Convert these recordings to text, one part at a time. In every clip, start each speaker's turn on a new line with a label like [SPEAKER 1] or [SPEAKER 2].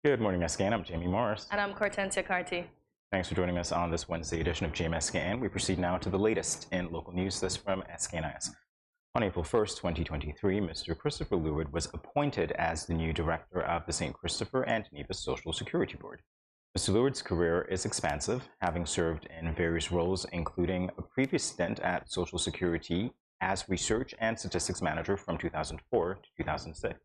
[SPEAKER 1] Good morning, SKN. I'm Jamie Morris.
[SPEAKER 2] And I'm Cortensia Carty.
[SPEAKER 1] Thanks for joining us on this Wednesday edition of GMSKN. We proceed now to the latest in local news, this from SKNIS. On April 1st, 2023, Mr. Christopher Leward was appointed as the new director of the St. Christopher and Nevis Social Security Board. Mr. Leward's career is expansive, having served in various roles, including a previous stint at Social Security as Research and Statistics Manager from 2004 to 2006.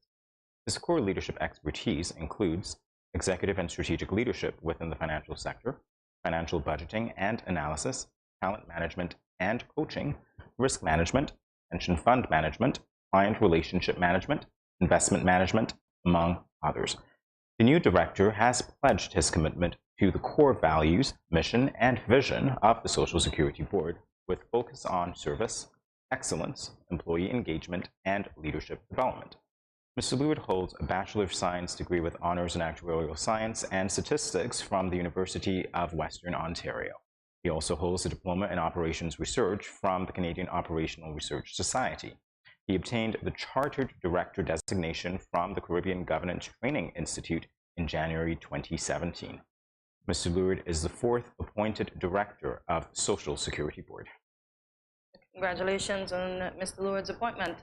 [SPEAKER 1] His core leadership expertise includes executive and strategic leadership within the financial sector, financial budgeting and analysis, talent management and coaching, risk management, pension fund management, client relationship management, investment management, among others. The new director has pledged his commitment to the core values, mission, and vision of the Social Security Board, with focus on service, excellence, employee engagement, and leadership development. Mr. Leward holds a Bachelor of Science degree with honors in actuarial science and statistics from the University of Western Ontario. He also holds a diploma in operations research from the Canadian Operational Research Society. He obtained the Chartered Director designation from the Caribbean Governance Training Institute in January 2017. Mr. Leward is the fourth appointed director of the Social Security Board.
[SPEAKER 2] Congratulations on Mr. Leward's appointment.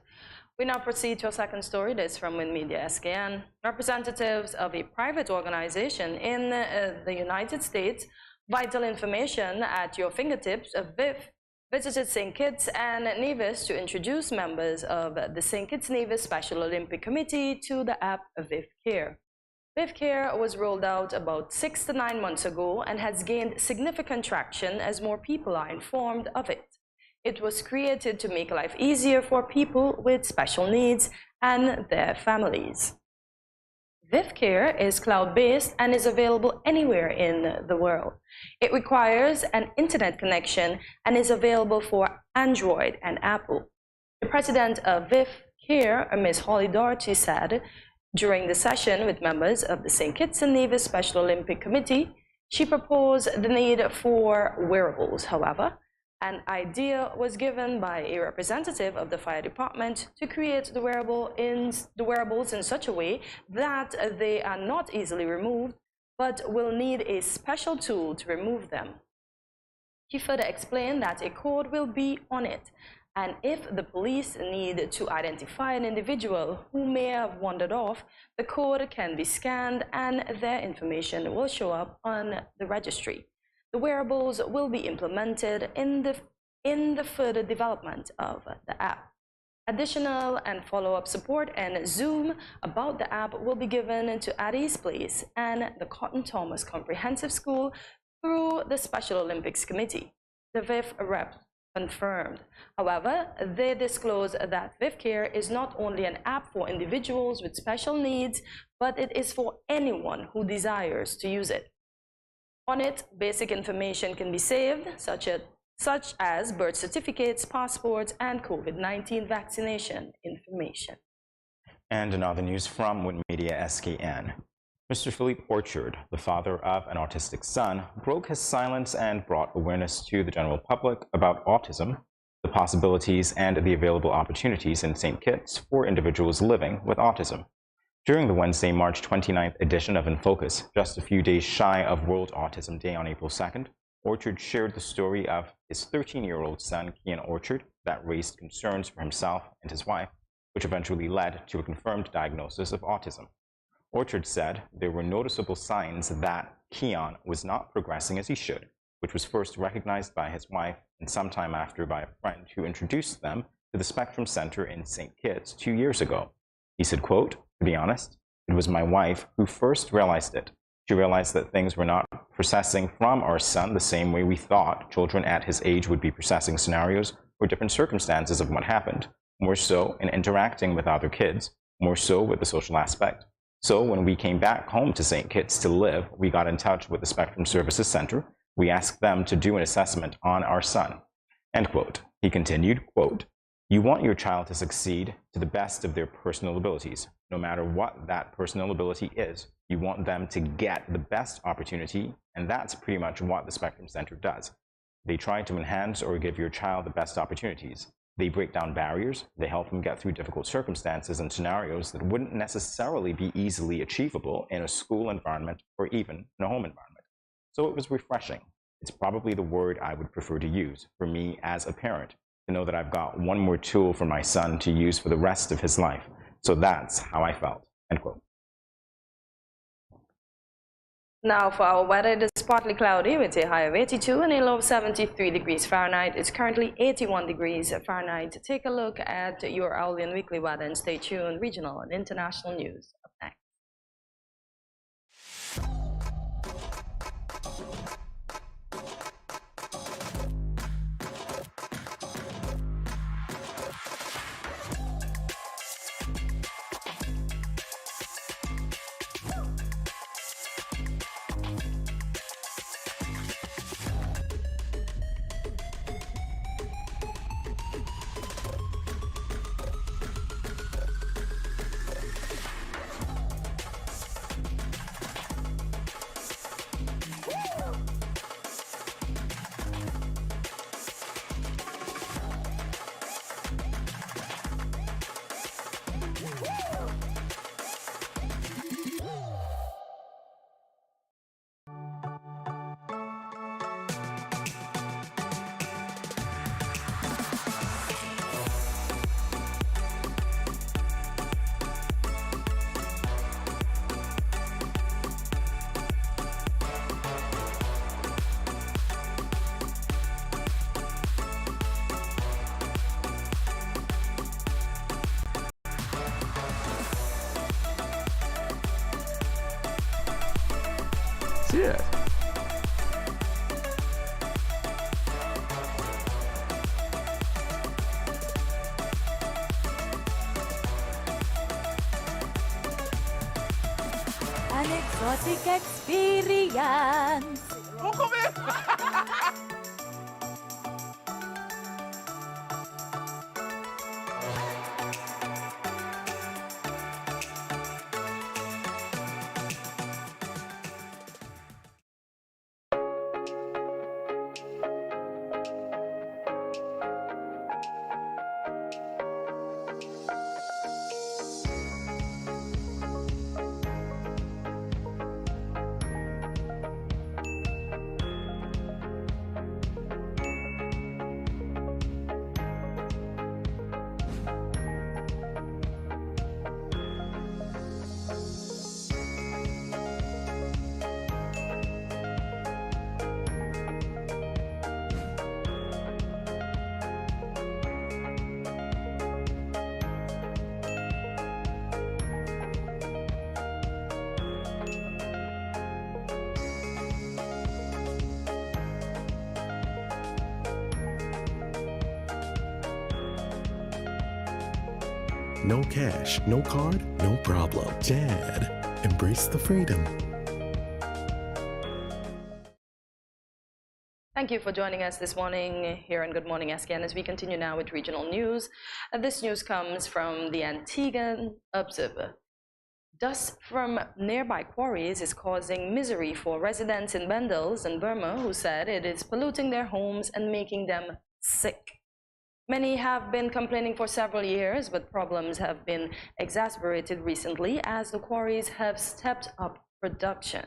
[SPEAKER 2] We now proceed to a second story. This from Wind Media SKN. Representatives of a private organization in the United States, Vital Information at Your Fingertips, VIF, visited St. Kitts and Nevis to introduce members of the St. Kitts Nevis Special Olympic Committee to the app VIF Care. VIF Care was rolled out about 6 to 9 months ago and has gained significant traction as more people are informed of it. It was created to make life easier for people with special needs and their families. VIF Care is cloud-based and is available anywhere in the world. It requires an internet connection and is available for Android and Apple. The president of VIF Care, Ms. Holly Doherty, said during the session with members of the St. Kitts and Nevis Special Olympic Committee, she proposed the need for wearables. However, an idea was given by a representative of the fire department to create the wearables in such a way that they are not easily removed, but will need a special tool to remove them. He further explained that a code will be on it, and if the police need to identify an individual who may have wandered off, the code can be scanned and their information will show up on the registry. The wearables will be implemented in the further development of the app. Additional and follow-up support and Zoom about the app will be given to Addie's Place and the Cotton Thomas Comprehensive School through the Special Olympics Committee, the VIF rep confirmed. However, they disclosed that VIF Care is not only an app for individuals with special needs, but it is for anyone who desires to use it. On it, basic information can be saved, such as birth certificates, passports, and COVID-19 vaccination information.
[SPEAKER 1] And in other news from Wind Media SKN, Mr. Philippe Orchard, the father of an autistic son, broke his silence and brought awareness to the general public about autism, the possibilities and the available opportunities in St. Kitts for individuals living with autism. During the Wednesday, March 29th edition of In Focus, just a few days shy of World Autism Day on April 2nd, Orchard shared the story of his 13-year-old son, Kian Orchard, that raised concerns for himself and his wife, which eventually led to a confirmed diagnosis of autism. Orchard said there were noticeable signs that Kian was not progressing as he should, which was first recognized by his wife and sometime after by a friend who introduced them to the Spectrum Center in St. Kitts 2 years ago. He said, quote, "To be honest, it was my wife who first realized it. She realized that things were not processing from our son the same way we thought children at his age would be processing scenarios or different circumstances of what happened, more so in interacting with other kids, more so with the social aspect. So when we came back home to St. Kitts to live, we got in touch with the Spectrum Services Center. We asked them to do an assessment on our son." End quote. He continued, quote, "You want your child to succeed to the best of their personal abilities. No matter what that personal ability is, you want them to get the best opportunity, and that's pretty much what the Spectrum Center does. They try to enhance or give your child the best opportunities. They break down barriers, they help them get through difficult circumstances and scenarios that wouldn't necessarily be easily achievable in a school environment or even in a home environment. So it was refreshing. It's probably the word I would prefer to use for me as a parent, to know that I've got one more tool for my son to use for the rest of his life. So that's how I felt, end quote.
[SPEAKER 2] Now for our weather, it is partly cloudy with a high of 82 and a low of 73 degrees Fahrenheit. It's currently 81 degrees Fahrenheit. Take a look at your hourly and weekly weather and stay tuned. Regional and international news up next.
[SPEAKER 3] Yeah.
[SPEAKER 4] An exotic experience.
[SPEAKER 3] No cash, no card, no problem. Dad, embrace the freedom.
[SPEAKER 2] Thank you for joining us this morning here on Good Morning SKN as we continue now with regional news. This news comes from the Antiguan Observer. Dust from nearby quarries is causing misery for residents in Bendels and Burma who said it is polluting their homes and making them sick. Many have been complaining for several years, but problems have been exacerbated recently as the quarries have stepped up production.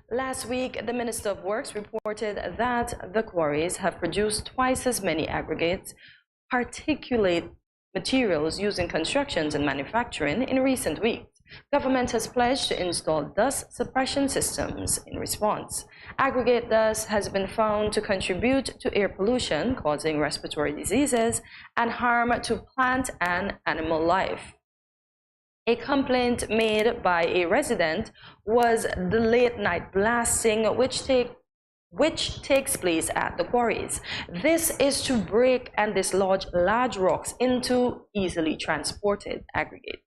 [SPEAKER 2] Last week, the Minister of Works reported that the quarries have produced twice as many aggregates, particulate materials used in constructions and manufacturing in recent weeks. Government has pledged to install dust suppression systems in response. Aggregate dust has been found to contribute to air pollution, causing respiratory diseases and harm to plant and animal life. A complaint made by a resident was the late-night blasting which takes place at the quarries. This is to break and dislodge large rocks into easily transported aggregate.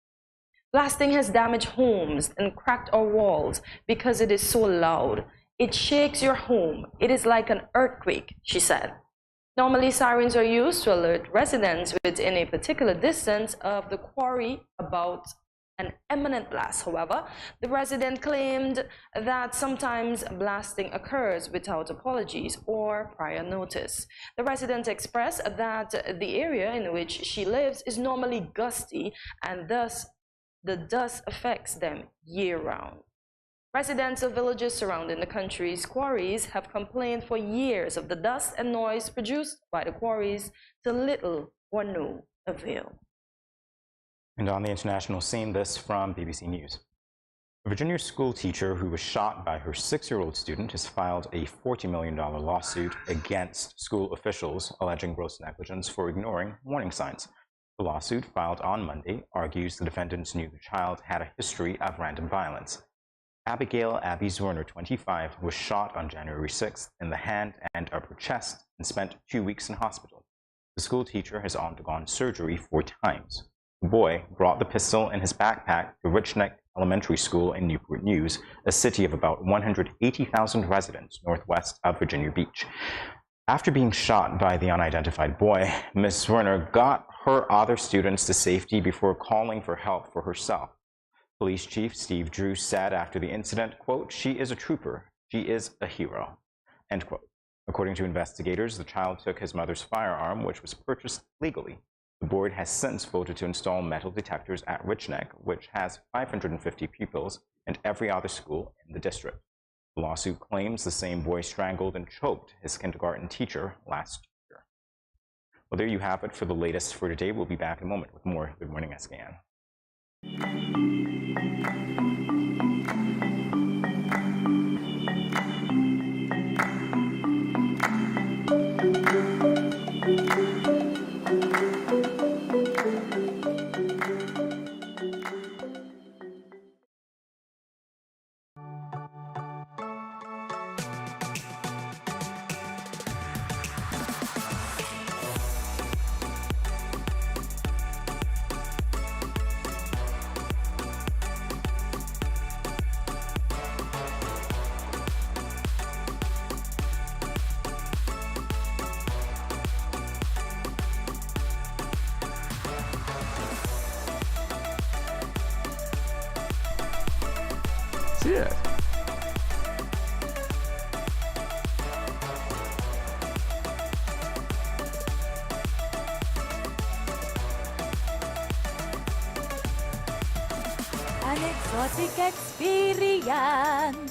[SPEAKER 2] Blasting has damaged homes and cracked our walls because it is so loud. It shakes your home. It is like an earthquake, she said. Normally, sirens are used to alert residents within a particular distance of the quarry about an imminent blast. However, the resident claimed that sometimes blasting occurs without apologies or prior notice. The resident expressed that the area in which she lives is normally gusty and thus the dust affects them year-round. Residents of villages surrounding the country's quarries have complained for years of the dust and noise produced by the quarries to little or no avail.
[SPEAKER 1] And on the international scene, this from BBC News. A Virginia school teacher who was shot by her 6-year-old student has filed a $40 million lawsuit against school officials alleging gross negligence for ignoring warning signs. The lawsuit, filed on Monday, argues the defendants knew the child had a history of random violence. Abigail Abby Zwerner, 25, was shot on January 6th in the hand and upper chest and spent 2 weeks in hospital. The school teacher has undergone surgery 4 times. The boy brought the pistol in his backpack to Rich Neck Elementary School in Newport News, a city of about 180,000 residents northwest of Virginia Beach. After being shot by the unidentified boy, Ms. Zwerner got her other students to safety before calling for help for herself. Police Chief Steve Drew said after the incident, quote, "She is a trooper. She is a hero," end quote. According to investigators, the child took his mother's firearm, which was purchased legally. The board has since voted to install metal detectors at Rich Neck, which has 550 pupils, and every other school in the district. The lawsuit claims the same boy strangled and choked his kindergarten teacher last year. Well, there you have it for the latest for today. We'll be back in a moment with more Good Morning SKN.
[SPEAKER 3] Yeah.
[SPEAKER 4] An exotic experience.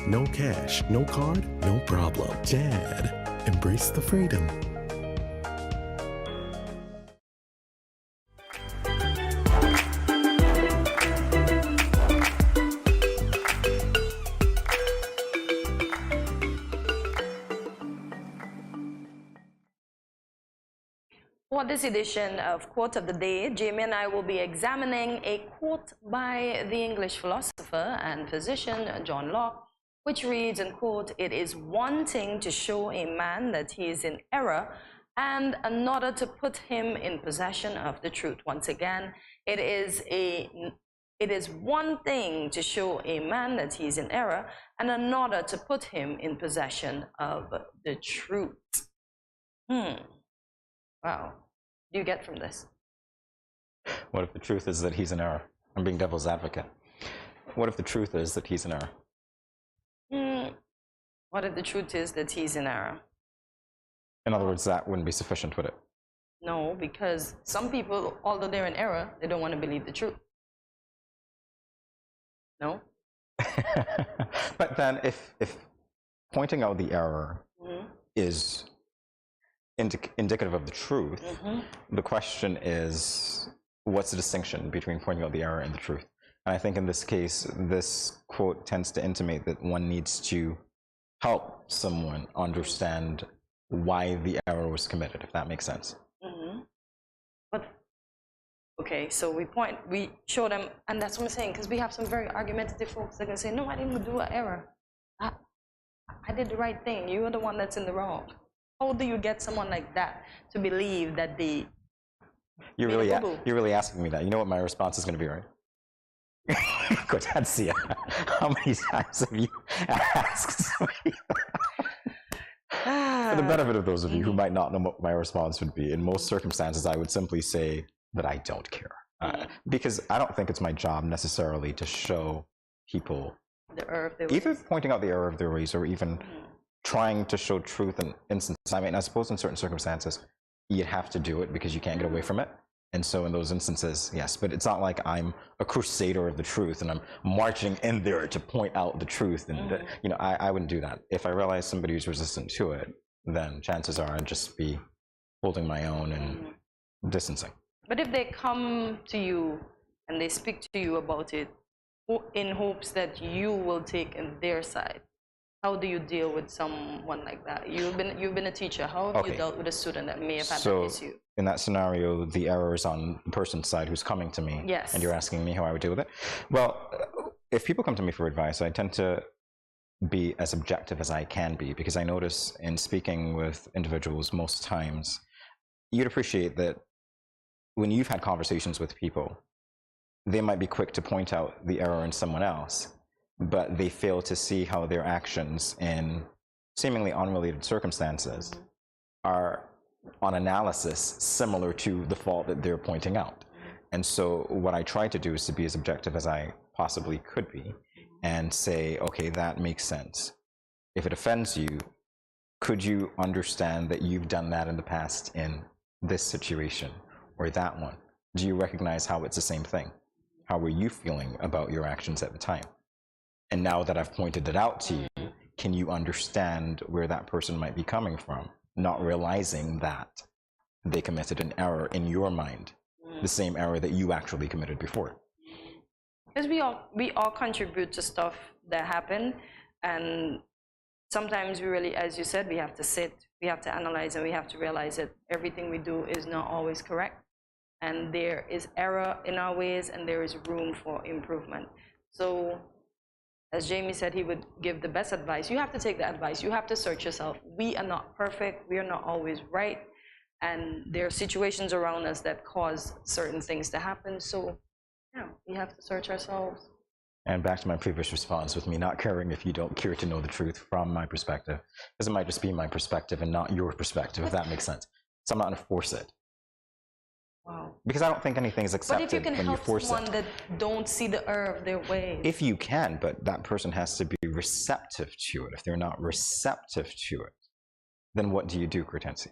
[SPEAKER 3] No cash, no card, no problem. Dad, embrace the freedom.
[SPEAKER 2] For this edition of Quote of the Day, Jamie and I will be examining a quote by the English philosopher and physician John Locke, which reads, and quote, "It is one thing to show a man that he is in error and another to put him in possession of the truth." Once again, it is one thing to show a man that he is in error and another to put him in possession of the truth. Wow. What do you get from this?
[SPEAKER 1] What if the truth is that he's in error? I'm being devil's advocate. What if the truth is that he's in error?
[SPEAKER 2] What if the truth is that he's in error?
[SPEAKER 1] In other words, that wouldn't be sufficient, would it?
[SPEAKER 2] No, because some people, although they're in error, they don't want to believe the truth. No?
[SPEAKER 1] But then if pointing out the error is indicative of the truth, the question is, what's the distinction between pointing out the error and the truth? And I think in this case, this quote tends to intimate that one needs to help someone understand why the error was committed, if that makes sense.
[SPEAKER 2] But okay, so we show them, and that's what I'm saying, because we have some very argumentative folks that can say, no, I didn't do an error. I did the right thing. You are the one that's in the wrong. How do you get someone like that to believe that the...
[SPEAKER 1] You're really asking me that. You know what my response is going to be, right? Cortesia, how many times have you asked me? For the benefit of those of you who might not know what my response would be, in most circumstances, I would simply say that I don't care. Because I don't think it's my job necessarily to show people
[SPEAKER 2] the error of their
[SPEAKER 1] either
[SPEAKER 2] ways.
[SPEAKER 1] pointing out the error of their ways or even trying to show truth in instances. I mean, I suppose in certain circumstances, you'd have to do it because you can't get away from it. And so in those instances, yes, but it's not like I'm a crusader of the truth and I'm marching in there to point out the truth. And, you know, I wouldn't do that. If I realize somebody who's resistant to it, then chances are I'd just be holding my own and distancing.
[SPEAKER 2] But if they come to you and they speak to you about it in hopes that you will take in their side, how do you deal with someone like that? You've been a teacher. How have you dealt with a student that may have had that issue?
[SPEAKER 1] In that scenario, the error is on the person's side who's coming to me.
[SPEAKER 2] Yes.
[SPEAKER 1] And you're asking me how I would deal with it. Well, if people come to me for advice, I tend to be as objective as I can be, because I notice in speaking with individuals most times, you'd appreciate that when you've had conversations with people, they might be quick to point out the error in someone else, but they fail to see how their actions in seemingly unrelated circumstances are, on analysis, similar to the fault that they're pointing out. And so what I try to do is to be as objective as I possibly could be and say, okay, that makes sense. If it offends you, could you understand that you've done that in the past in this situation or that one? Do you recognize how it's the same thing? How were you feeling about your actions at the time? And now that I've pointed it out to you, can you understand where that person might be coming from, not realizing that they committed an error in your mind, the same error that you actually committed before?
[SPEAKER 2] Because we all contribute to stuff that happen, and sometimes we really, as you said, we have to sit, we have to analyze, and we have to realize that everything we do is not always correct, and there is error in our ways, and there is room for improvement. So, as Jamie said, he would give the best advice. You have to take the advice. You have to search yourself. We are not perfect. We are not always right. And there are situations around us that cause certain things to happen. So, yeah, we have to search ourselves.
[SPEAKER 1] And back to my previous response with me not caring if you don't care to know the truth from my perspective, because it might just be my perspective and not your perspective, if that makes sense. So I'm not going to force it.
[SPEAKER 2] Wow.
[SPEAKER 1] Because I don't think anything is accepted when you force it.
[SPEAKER 2] But if you can help someone that don't see the error of their ways.
[SPEAKER 1] If you can, but that person has to be receptive to it. If they're not receptive to it, then what do you do, Cortensi?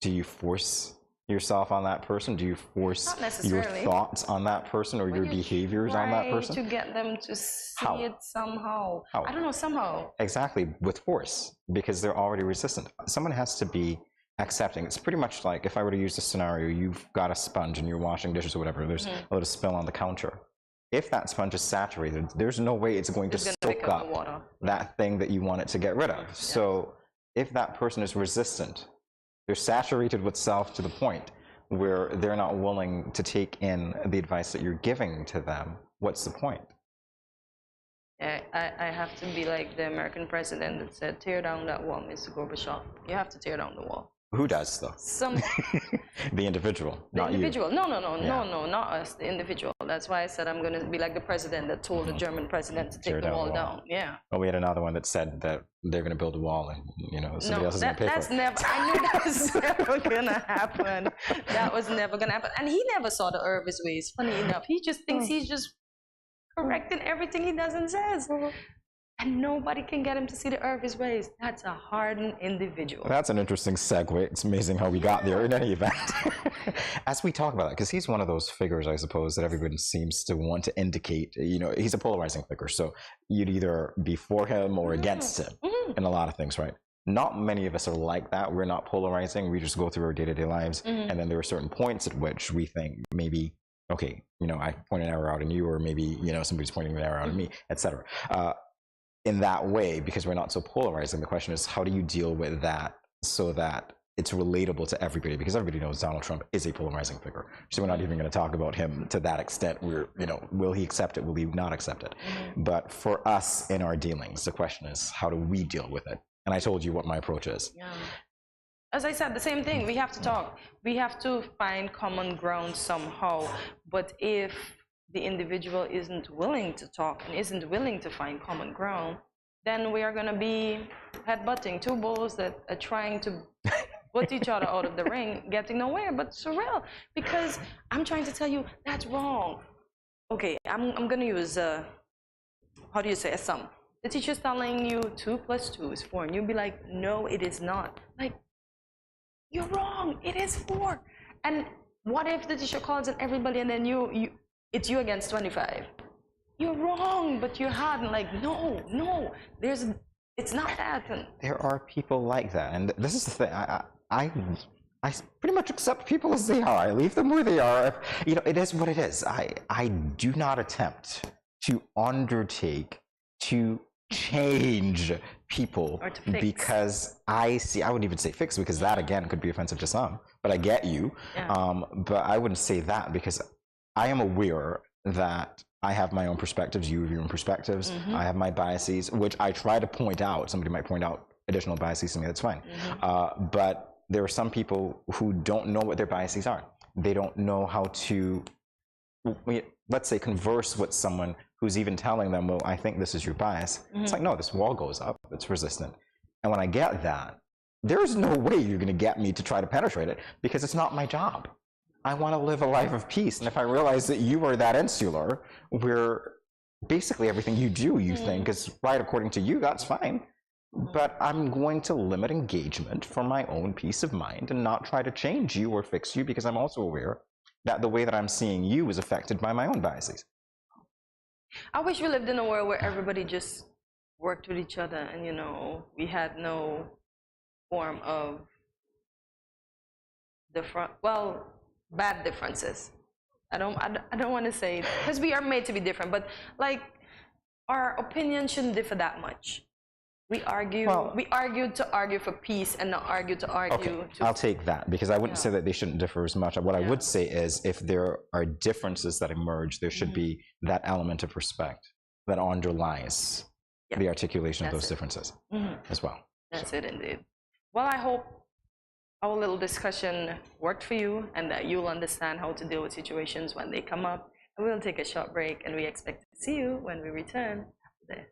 [SPEAKER 1] Do you force yourself on that person? Do you force your thoughts on that person or your behaviors on that person?
[SPEAKER 2] To get them to see it somehow.
[SPEAKER 1] How?
[SPEAKER 2] I don't know, somehow.
[SPEAKER 1] Exactly, with force, because they're already resistant. Someone has to be accepting. It's pretty much like if I were to use this scenario, you've got a sponge and you're washing dishes or whatever, there's a little spill on the counter. If that sponge is saturated, there's no way it's going to soak up that thing that you want it to get rid of. So if that person is resistant They're saturated with self to the point where they're not willing to take in the advice that you're giving to them. What's the point?
[SPEAKER 2] I have to be like the American president that said, tear down that wall, Mr. Gorbachev. You have to tear down the wall.
[SPEAKER 1] Who does, though? The individual, not
[SPEAKER 2] individual.
[SPEAKER 1] you.
[SPEAKER 2] No, not us, the individual. That's why I said I'm going to be like the president that told the German president to take the wall down. Yeah.
[SPEAKER 1] Well, we had another one that said that they're going to build a wall and, somebody else is going to pay for it.
[SPEAKER 2] That's never, I knew that was never going to happen. That was never going to happen. And he never saw the error of his ways, funny enough. He just thinks he's just correcting everything he does and says. And nobody can get him to see the error of his ways. That's a hardened individual. That's
[SPEAKER 1] an interesting segue. It's amazing how we got there in any event. As we talk about that, because he's one of those figures, I suppose, that everybody seems to want to indicate, he's a polarizing figure. So you'd either be for him or against him in a lot of things, right? Not many of us are like that. We're not polarizing. We just go through our day-to-day lives. And then there are certain points at which we think maybe, okay, I point an error out in you, or maybe, somebody's pointing an error out in me, etc. In that way, because we're not so polarizing, the question is, how do you deal with that so that it's relatable to everybody? Because everybody knows Donald Trump is a polarizing figure. So we're not even going to talk about him to that extent. Will he accept it? Will he not accept it? But for us in our dealings, the question is, how do we deal with it? And I told you what my approach is.
[SPEAKER 2] Yeah. As I said, the same thing. We have to talk. We have to find common ground somehow. But if the individual isn't willing to talk and isn't willing to find common ground, then we are going to be headbutting two bulls that are trying to put each other out of the ring, getting nowhere. But surreal, because I'm trying to tell you that's wrong. Okay, I'm going to use a sum. The teacher's telling you 2 + 2 is 4, and you'll be like, no, it is not. Like, you're wrong. It is 4. And what if the teacher calls on everybody and then it's you against 25? You're wrong, but you're hard and like, no, it's not that. And
[SPEAKER 1] there are people like that, and this is the thing. I pretty much accept people as they are. I leave them where they are. It is what it is. I do not attempt to undertake to change people because I wouldn't even say fix, because that again could be offensive to some, but I get you. But I wouldn't say that, because I am aware that I have my own perspectives, you have your own perspectives. I have my biases, which I try to point out. Somebody might point out additional biases to me, that's fine. But there are some people who don't know what their biases are. They don't know how to, let's say, converse with someone who's even telling them, well, I think this is your bias. It's like, no, this wall goes up, it's resistant. And when I get that, there's no way you're going to get me to try to penetrate it, because it's not my job. I want to live a life of peace. And if I realize that you are that insular, where basically everything you do, you think is right according to you, that's fine. But I'm going to limit engagement for my own peace of mind and not try to change you or fix you, because I'm also aware that the way that I'm seeing you is affected by my own biases.
[SPEAKER 2] I wish we lived in a world where everybody just worked with each other and, we had no form of bad differences. I don't want to say, because we are made to be different, but like our opinion shouldn't differ that much. We argued to argue for peace and not argue to argue.
[SPEAKER 1] Okay, I'll take that, because I wouldn't say that they shouldn't differ as much. What I would say is, if there are differences that emerge, there should be that element of respect that underlies the articulation of those differences as well.
[SPEAKER 2] That's it indeed. Well, I hope our little discussion worked for you and that you'll understand how to deal with situations when they come up. And we'll take a short break, and we expect to see you when we return after this.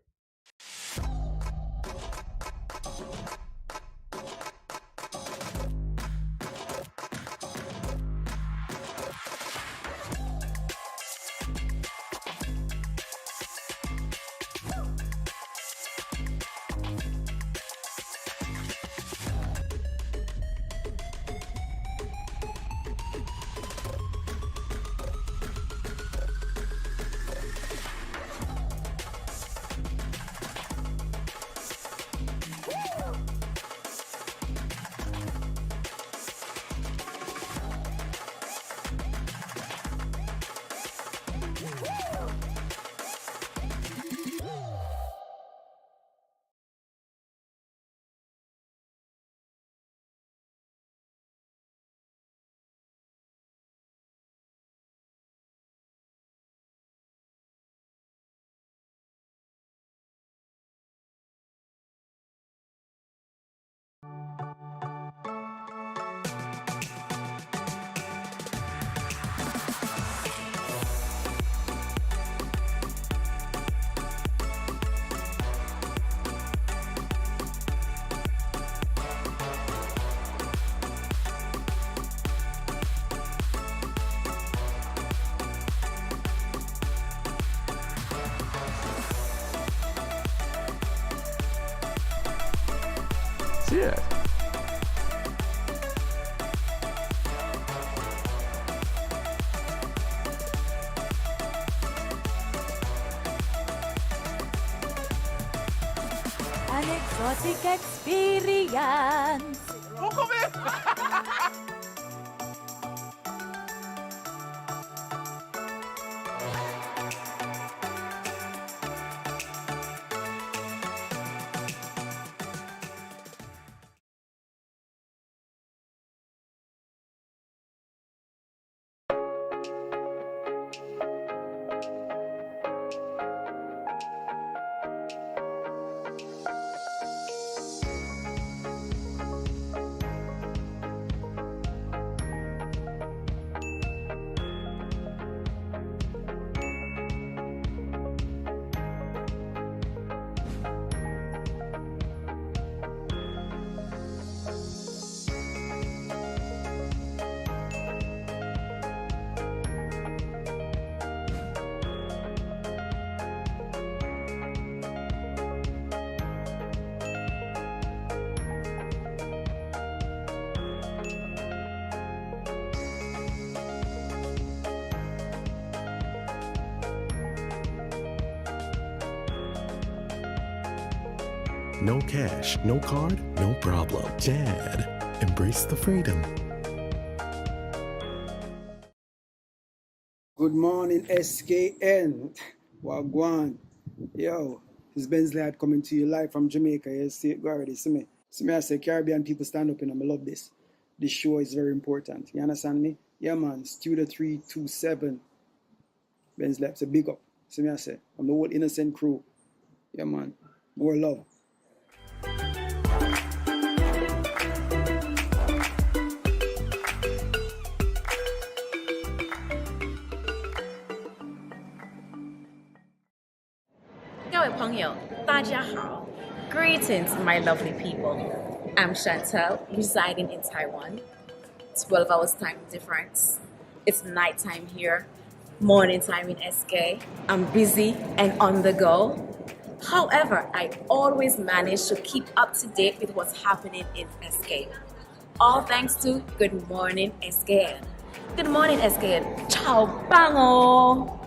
[SPEAKER 3] Yeah.
[SPEAKER 4] An exotic experience.
[SPEAKER 3] No cash, no card, no problem. Dad, embrace the freedom.
[SPEAKER 5] Good morning, SKN. Wagwan. Yo, it's Ben's Lad coming to you live from Jamaica. You see it already. See me. I say Caribbean people stand up and I love this. This show is very important. You understand me? Yeah, man. Studio 327. Ben's Lad. It's a big up. See me, I say. I'm the whole innocent crew. Yeah, man. More love.
[SPEAKER 6] Greetings, my lovely people. I'm Chantel, residing in Taiwan. 12 hours time difference. It's nighttime here, morning time in SK. I'm busy and on the go. However, I always manage to keep up to date with what's happening in SK. All thanks to Good Morning SKN. Good morning SKN. Ciao, bango!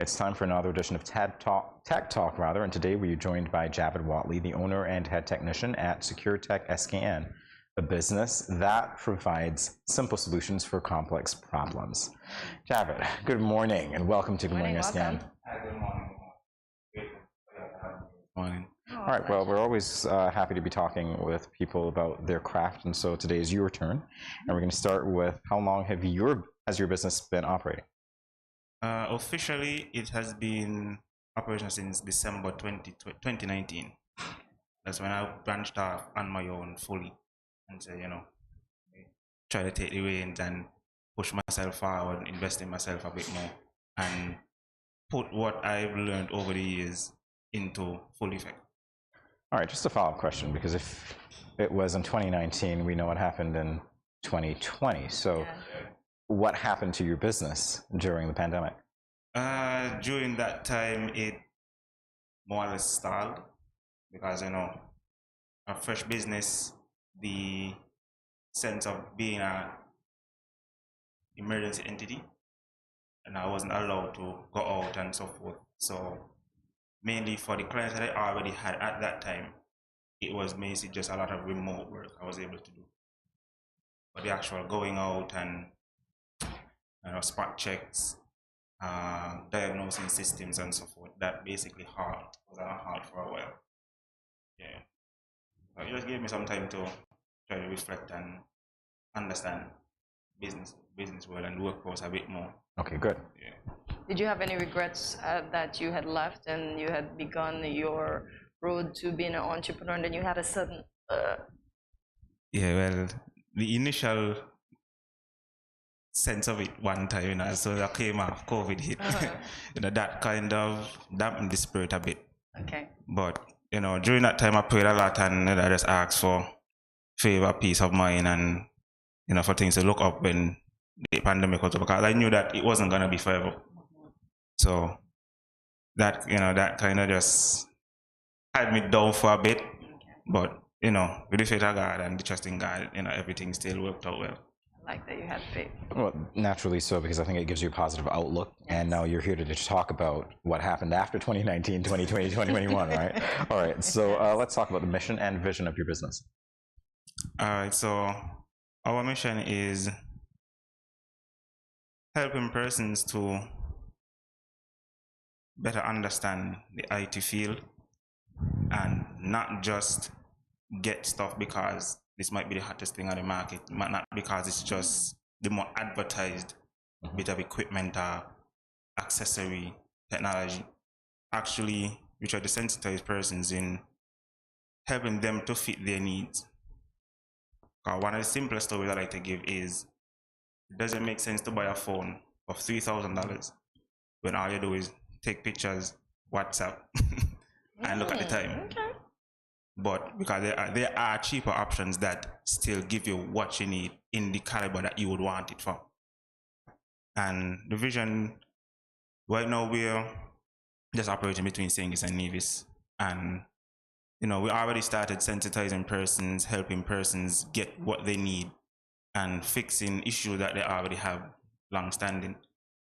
[SPEAKER 1] It's time for another edition of Tech Talk, and today we're joined by Javed Watley, the owner and head technician at SecureTech SKN, a business that provides simple solutions for complex problems. Javed, good morning and welcome to Good Morning SKN.
[SPEAKER 7] Good morning.
[SPEAKER 1] All right, well, we're always happy to be talking with people about their craft, and so today is your turn, and we're going to start with how long has your business been operating?
[SPEAKER 7] Officially, it has been operational since December 2019. That's when I branched off on my own fully and say, try to take the reins and push myself forward, invest in myself a bit more, and put what I've learned over the years into full effect.
[SPEAKER 1] All right, just a follow-up question, because if it was in 2019, we know what happened in 2020. So what happened to your business during the pandemic?
[SPEAKER 7] During that time, it more or less stalled because, you know, a fresh business, the sense of being a emergency entity, and I wasn't allowed to go out and so forth. So mainly for the clients that I already had at that time, it was mainly just a lot of remote work I was able to do. But the actual going out and, you know, spot checks, diagnosing systems and so forth, that basically was on a halt for a while. Yeah. So it just gave me some time to try to reflect and understand business world and workforce a bit more.
[SPEAKER 1] Okay, good.
[SPEAKER 7] Yeah.
[SPEAKER 2] Did you have any regrets that you had left and you had begun your road to being an entrepreneur, and then you had a sudden
[SPEAKER 7] Yeah, well, the initial sense of it one time, you know, so that came after COVID hit, you know, that kind of dampened the spirit a bit.
[SPEAKER 2] Okay.
[SPEAKER 7] But, you know, during that time I prayed a lot, and I just asked for favor, peace of mind, and, you know, for things to look up when the pandemic was over, because I knew that it wasn't going to be forever. So that, you know, that kind of just had me down for a bit. But, you know, with the faith of God and the trust in God, you know, everything still worked out well.
[SPEAKER 2] I like that you had faith.
[SPEAKER 1] Well, naturally so, because I think it gives you a positive outlook. And now you're here to talk about what happened after 2019, 2020, 2021, right? All right, so let's talk about the mission and vision of your business.
[SPEAKER 7] All right, so our mission is helping persons to better understand the IT field and not just get stuff because this might be the hottest thing on the market, not because it's just the more advertised bit of equipment or accessory technology. Actually, we try to sensitize persons in helping them to fit their needs. One of the simplest stories I like to give is, it doesn't make sense to buy a phone of $3,000 when all you do is take pictures, WhatsApp, and look at the time.
[SPEAKER 2] Okay.
[SPEAKER 7] But because there are cheaper options that still give you what you need in the caliber that you would want it for. And the vision, right now we're just operating between St. Kitts and Nevis. And, you know, we already started sensitizing persons, helping persons get what they need and fixing issues that they already have long-standing.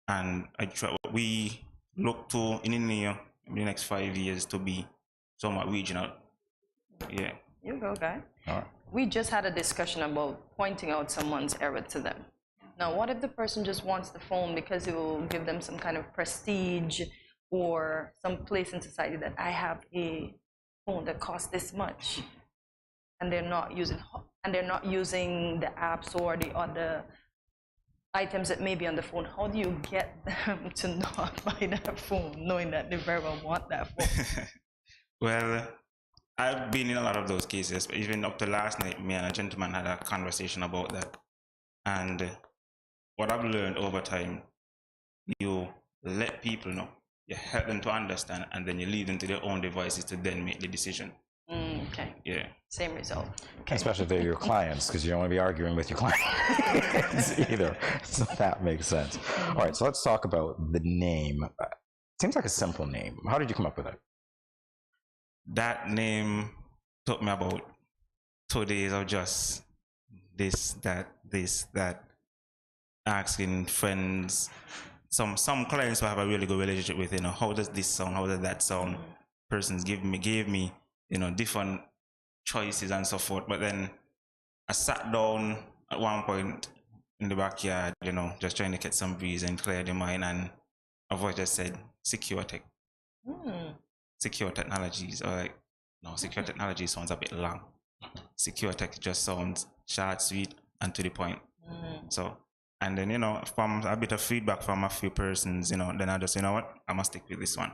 [SPEAKER 7] And we look to, in the next 5 years, to be somewhat regional. Yeah.
[SPEAKER 2] You go, guy.
[SPEAKER 1] All right.
[SPEAKER 2] We just had a discussion about pointing out someone's error to them. Now, what if the person just wants the phone because it will give them some kind of prestige or some place in society that I have a phone that costs this much, and they're not using the apps or the other items that may be on the phone? How do you get them to not buy that phone, knowing that they very well want that phone?
[SPEAKER 7] Well, I've been in a lot of those cases, but even up to last night, me and a gentleman had a conversation about that. And what I've learned over time, you let people know, you help them to understand, and then you lead them to their own devices to then make the decision.
[SPEAKER 2] Okay.
[SPEAKER 7] Yeah.
[SPEAKER 2] Same result. Okay.
[SPEAKER 1] Especially if they're your clients, because you don't want to be arguing with your clients either. So that makes sense. All right, so let's talk about the name. Seems like a simple name. How did you come up with it?
[SPEAKER 7] That name took me about 2 days of just this, that, asking friends. Some clients who have a really good relationship with, you know, how does this sound? How does that sound? Persons gave me, you know, different choices and so forth. But then I sat down at one point in the backyard, you know, just trying to get some breeze and clear the mind, and a voice just said, secure tech. Secure technologies. Or like, no, secure technology sounds a bit long. Secure tech just sounds short, sweet, and to the point. So, and then, you know, from a bit of feedback from a few persons, you know, then I just, you know what, I must stick with this one.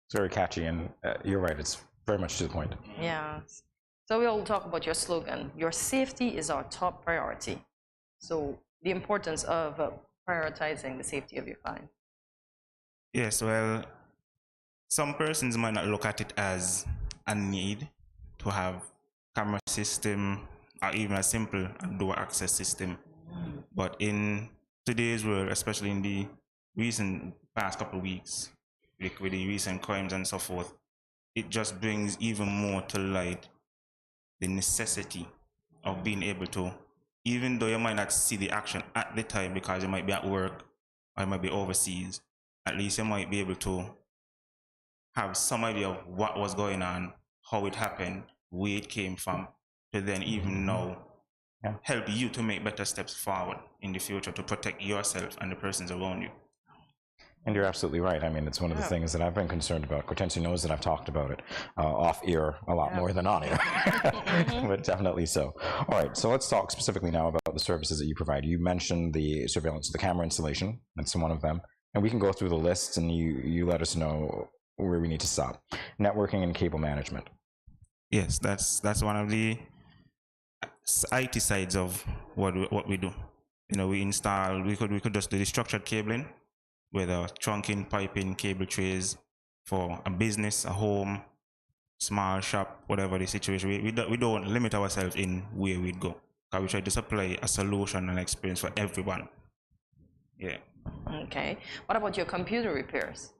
[SPEAKER 1] It's very catchy, and you're right, it's very much to the point.
[SPEAKER 2] Yeah. So we all talk about your slogan, your safety is our top priority. So the importance of prioritizing the safety of your client.
[SPEAKER 7] Yes, well, some persons might not look at it as a need to have camera system even a simple door access system. But in today's world, especially in the past couple of weeks, with the recent crimes and so forth, it just brings even more to light the necessity of being able to, even though you might not see the action at the time because you might be at work or you might be overseas, at least you might be able to have some idea of what was going on, how it happened, where it came from, to then even know, help you to make better steps forward in the future to protect yourself and the persons around you.
[SPEAKER 1] And you're absolutely right. I mean, it's one of the things that I've been concerned about. Cortensia knows that I've talked about it off air a lot more than on air, but definitely so. All right, so let's talk specifically now about the services that you provide. You mentioned the surveillance, the camera installation. That's one of them. And we can go through the lists and you let us know where we need to stop. Networking and cable management.
[SPEAKER 7] Yes, that's one of the IT sides of what we do. You know, we could just do the structured cabling, whether trunking, piping, cable trays for a business, a home, small shop, whatever the situation. We don't limit ourselves in where we'd go, because we try to supply a solution and experience for everyone. Yeah.
[SPEAKER 2] Okay. What about your computer repairs?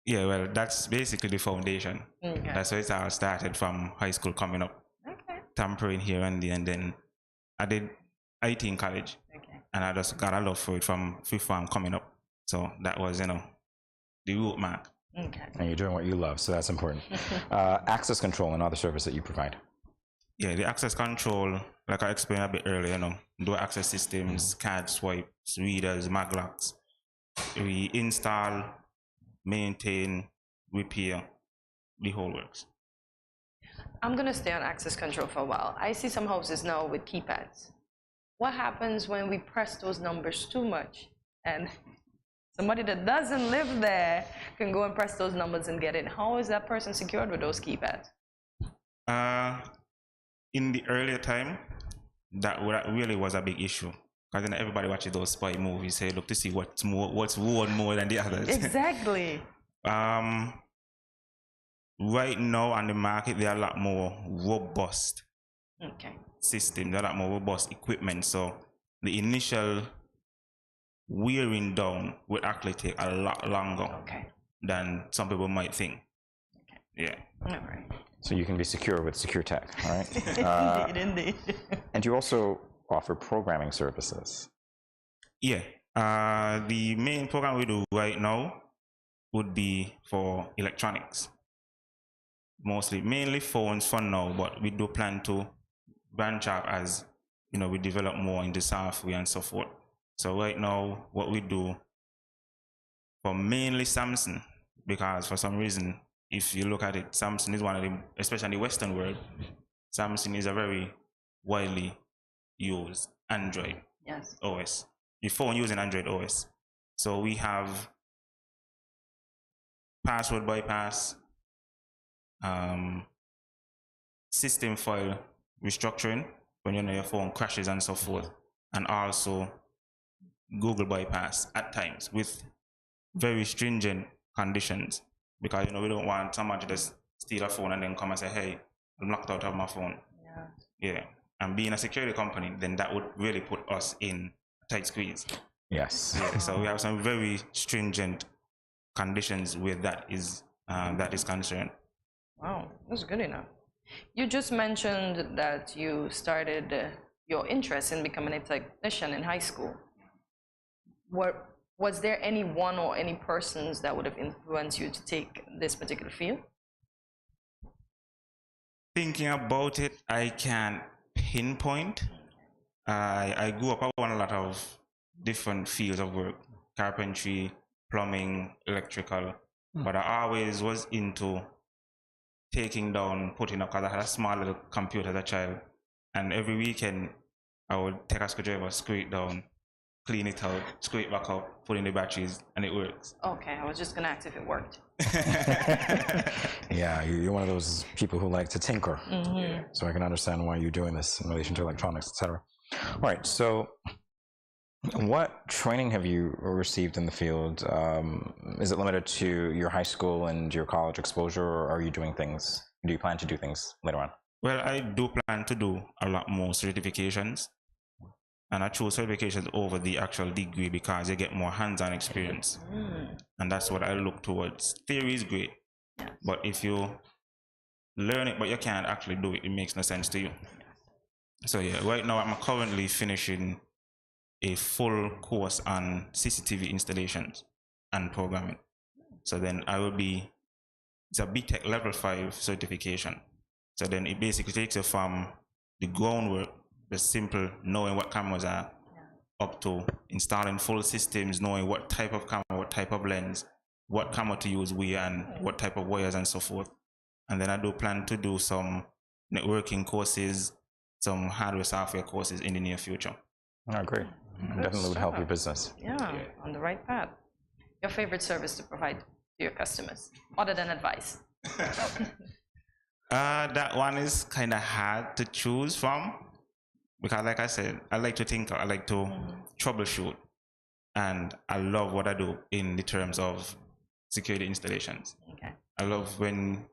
[SPEAKER 7] Yeah, well, that's basically the foundation.
[SPEAKER 2] Okay.
[SPEAKER 7] That's where it all started from high school coming up.
[SPEAKER 2] Okay.
[SPEAKER 7] Tampering here and there, and then I did IT in college.
[SPEAKER 2] Okay.
[SPEAKER 7] And I just got a love for it from fifth form coming up. So that was, the root mark.
[SPEAKER 2] Okay.
[SPEAKER 1] And you're doing what you love, so that's important. Access control and other service that you provide.
[SPEAKER 7] Yeah, the access control, like I explained a bit earlier, door access systems, card swipes, readers, maglocks. We install, maintain, repair, the whole works.
[SPEAKER 2] I'm going to stay on access control for a while. I see some houses now with keypads. What happens when we press those numbers too much and somebody that doesn't live there can go and press those numbers and get in? How is that person secured with those keypads?
[SPEAKER 7] In the earlier time, that really was a big issue. Because then everybody watches those spy movies, say, look to see what's one more than the others.
[SPEAKER 2] Exactly.
[SPEAKER 7] Right now on the market, there are a lot more robust systems, there are a lot more robust equipment. So the initial wearing down will actually take a lot longer than some people might think. Yeah.
[SPEAKER 2] All right.
[SPEAKER 1] So you can be secure with secure tech, all right?
[SPEAKER 2] Indeed.
[SPEAKER 1] And you also offer programming services.
[SPEAKER 7] Yeah. The main program we do right now would be for electronics. Mainly phones for now, but we do plan to branch out as, we develop more into software and so forth. So right now, what we do for mainly Samsung, because for some reason, if you look at it, Samsung is one of the, especially in the Western world, Samsung is a very widely used Android OS. The phone using Android OS. So we have password bypass, system file restructuring when your phone crashes and so forth, and also Google bypass at times with very stringent conditions, because we don't want someone to just steal a phone and then come and say, hey, I'm locked out of my phone. Yeah. And being a security company, then that would really put us in a tight squeeze.
[SPEAKER 1] Yes.
[SPEAKER 7] Yeah, so we have some very stringent conditions where that is concerned.
[SPEAKER 2] Wow, that's good enough. You just mentioned that you started your interest in becoming a technician in high school. Was there anyone or any persons that would have influenced you to take this particular field?
[SPEAKER 7] Thinking about it, I can't pinpoint. I grew up on a lot of different fields of work: carpentry, plumbing, electrical, but I always was into taking down, putting up, because I had a small little computer as a child, and every weekend I would take a screwdriver, screw it down, clean it out, screw it back up, put in the batteries, and it works.
[SPEAKER 2] Okay, I was just gonna ask if it worked.
[SPEAKER 1] Yeah, you're one of those people who like to tinker. So I can understand why you're doing this in relation to electronics, etc. All right, so what training have you received in the field? Is it limited to your high school and your college exposure, or are you doing things? Do you plan to do things later on?
[SPEAKER 7] Well, I do plan to do a lot more certifications, and I choose certifications over the actual degree because you get more hands-on experience, and that's what I look towards. Theory is great, but if you learn it but you can't actually do it, it makes no sense to you. So yeah, right now I'm currently finishing a full course on CCTV installations and programming. So then I will be, it's a BTech level 5 certification. So then it basically takes you from the groundwork, the simple knowing what cameras are, up to installing full systems, knowing what type of camera, what type of lens, what camera to use where, and what type of wires and so forth. And then I do plan to do some networking courses, some hardware software courses in the near future.
[SPEAKER 1] Oh, great. Definitely would help your business.
[SPEAKER 2] Yeah, on the right path. Your favorite service to provide to your customers, other than advice?
[SPEAKER 7] That one is kind of hard to choose from because, like I said, I like to think, I like to troubleshoot, and I love what I do in the terms of security installations. Okay. I love when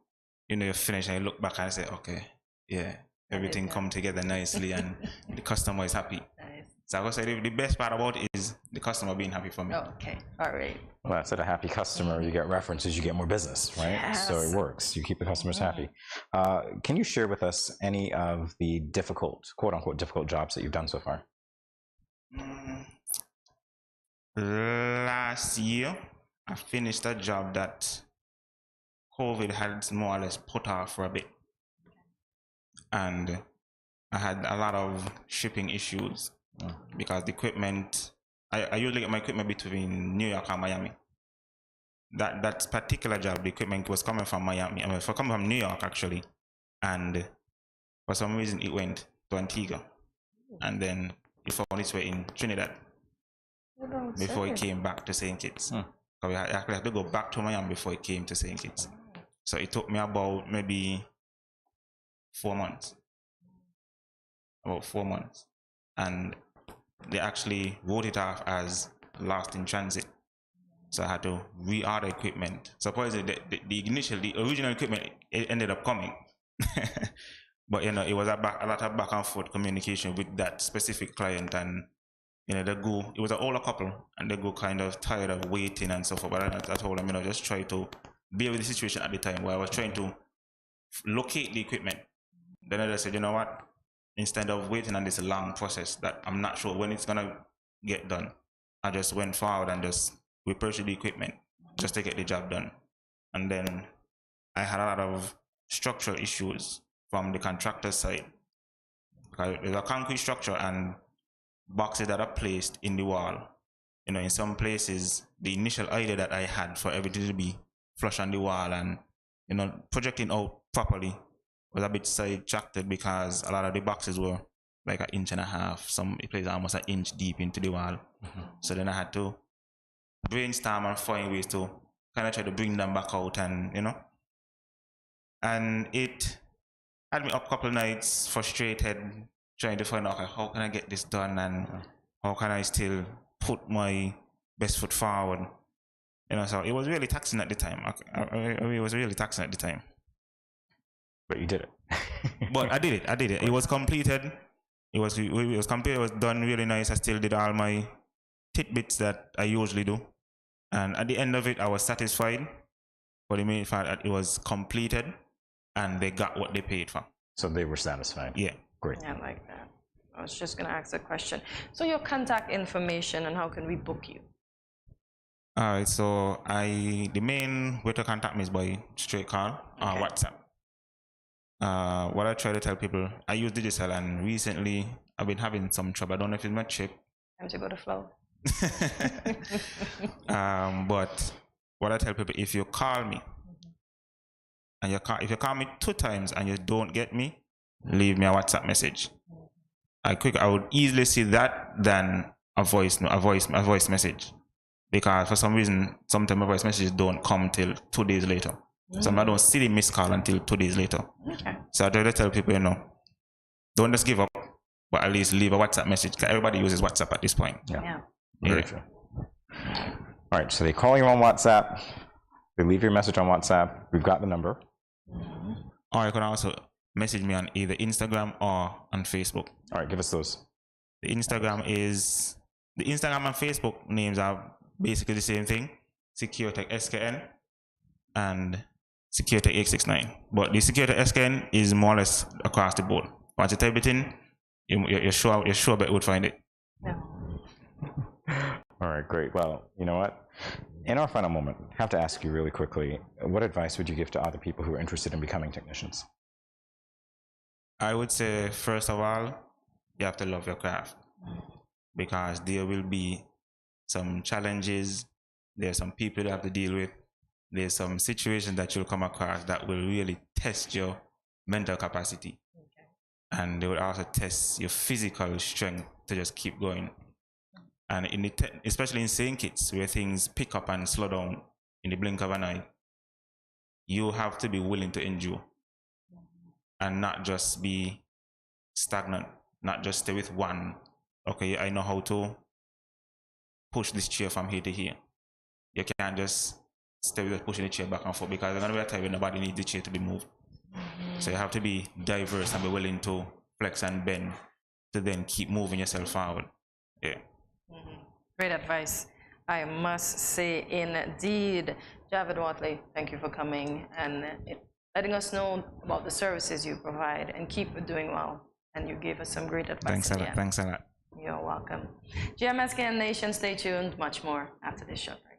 [SPEAKER 7] you finish and you look back and say, okay, yeah, everything come together nicely and the customer is happy. Nice. So I would say the best part about it is the customer being happy for me.
[SPEAKER 2] Okay, all right.
[SPEAKER 1] Well, that's a happy customer. You get references, you get more business, right? Yes. So it works. You keep the customers happy. Can you share with us any of the difficult, quote unquote, difficult jobs that you've done so far?
[SPEAKER 7] Last year, I finished a job that COVID had more or less put off for a bit. And I had a lot of shipping issues because the equipment, I usually get my equipment between New York and Miami. That particular job, the equipment was coming from Miami, coming from New York actually. And for some reason it went to Antigua. And then it found its way in Trinidad before it came back to St. Kitts. So we actually had to go back to Miami before it came to St. Kitts. So it took me about maybe 4 months. About 4 months. And they actually wrote it off as lost in transit. So I had to reorder equipment. Supposedly the original equipment, it ended up coming. But it was a lot of back and forth communication with that specific client, and it was an older couple, and they go kind of tired of waiting and so forth. But I told them, just try to bear with the situation at the time where I was trying to locate the equipment. Then I just said, you know what? Instead of waiting on this long process that I'm not sure when it's gonna get done, I just went forward and just repurchased the equipment just to get the job done. And then I had a lot of structural issues from the contractor side. There's a concrete structure and boxes that are placed in the wall. In some places, the initial idea that I had for everything to be flush on the wall and projecting out properly was a bit sidetracked because a lot of the boxes were like 1.5 inches. Some places almost 1 inch deep into the wall. So then I had to brainstorm and find ways to kind of try to bring them back out, and and it had me up a couple of nights frustrated, trying to find out, okay, how can I get this done, and how can I still put my best foot forward. So it was really taxing at the time. It was really taxing at the time.
[SPEAKER 1] But you did it.
[SPEAKER 7] But I did it. It was completed. It was completed. It was done really nice. I still did all my tidbits that I usually do. And at the end of it, I was satisfied. For the main fact that it was completed and they got what they paid for.
[SPEAKER 1] So they were satisfied.
[SPEAKER 7] Yeah.
[SPEAKER 1] Great.
[SPEAKER 2] Yeah, I like that. I was just going to ask a question. So your contact information and how can we book you?
[SPEAKER 7] All right. So the main way to contact me is by straight call or WhatsApp. What I try to tell people, I use digital, and recently I've been having some trouble. I don't know if it's my chip.
[SPEAKER 2] Time to go to flow.
[SPEAKER 7] But what I tell people, if you call me and if you call me 2 times and you don't get me, leave me a WhatsApp message. I would easily see that than a voice message, because for some reason sometimes my voice messages don't come till 2 days later. So I don't see the missed call until 2 days later. Okay. So I try to tell people, don't just give up, but at least leave a WhatsApp message, because everybody uses WhatsApp at this point.
[SPEAKER 1] Yeah. Very true. All right, so they call you on WhatsApp, they leave your message on WhatsApp, we've got the number.
[SPEAKER 7] Or you can also message me on either Instagram or on Facebook.
[SPEAKER 1] All right, give us those.
[SPEAKER 7] The Instagram and Facebook names are basically the same thing, SecureTech SKN and SecureTech 869. But the SecureTech SKN is more or less across the board. Once you type it in, you're sure that you would find it.
[SPEAKER 2] Yeah.
[SPEAKER 1] All right, great. Well, you know what? In our final moment, I have to ask you really quickly, what advice would you give to other people who are interested in becoming technicians?
[SPEAKER 7] I would say, first of all, you have to love your craft, because there will be some challenges, there's some people you have to deal with, there's some situations that you'll come across that will really test your mental capacity. And they will also test your physical strength to just keep going. And especially in St. Kitts, where things pick up and slow down in the blink of an eye, you have to be willing to endure and not just be stagnant, not just stay with one. Okay, I know how to push this chair from here to here. You can't just stay with pushing the chair back and forth, because there's going to be a time when nobody needs the chair to be moved. So you have to be diverse and be willing to flex and bend to then keep moving yourself forward. Yeah.
[SPEAKER 2] Great advice, I must say, indeed. Javid Watley, thank you for coming and letting us know about the services you provide, and keep doing well. And you gave us some great advice.
[SPEAKER 7] Thanks a lot. Thanks a lot.
[SPEAKER 2] You're welcome. GMSKN Nation, stay tuned. Much more after this short break.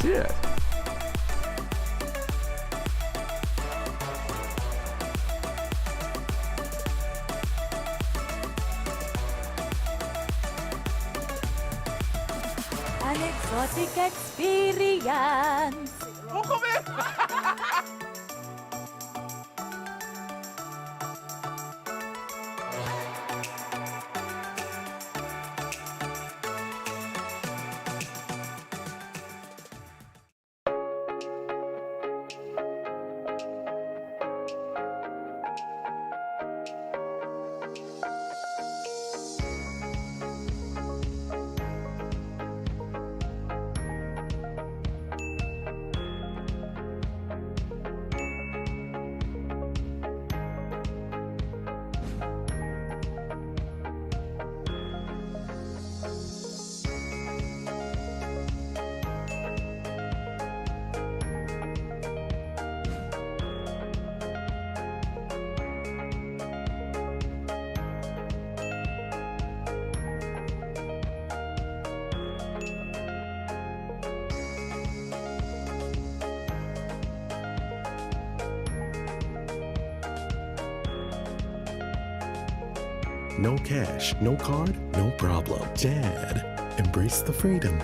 [SPEAKER 1] Yeah.
[SPEAKER 4] An exotic experience.
[SPEAKER 3] No cash, no card, no problem. Dad, embrace the freedom.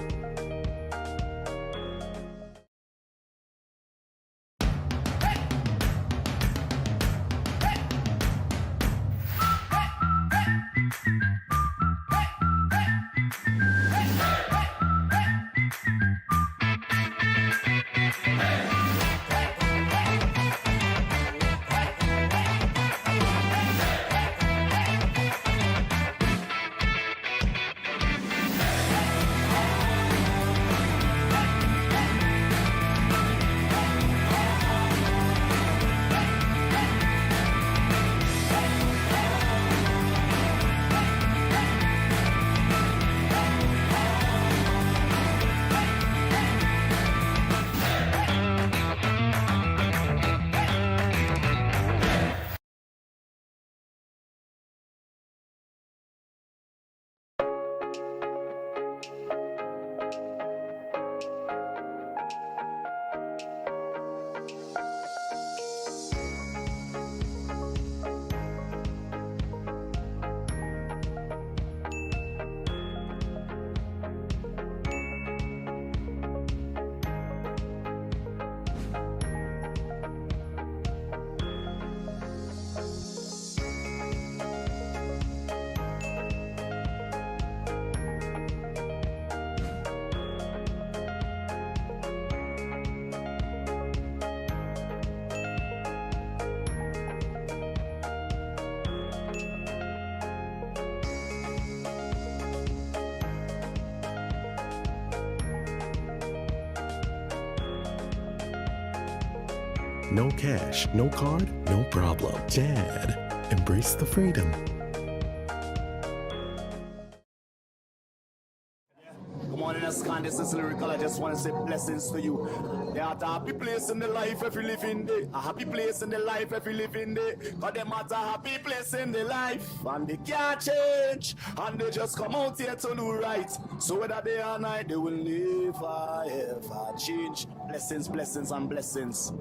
[SPEAKER 3] No cash, no card, no problem. Dad, embrace the freedom.
[SPEAKER 8] Good morning, SKN. This is Lyrical. I just want to say blessings to you. There are a happy place in the life if you live in there. A happy place in the life if you live in there. Cause them at a happy place in the life. And they can't change. And they just come out here to do right. So whether day or night, they will never ever change. Blessings, blessings, and blessings.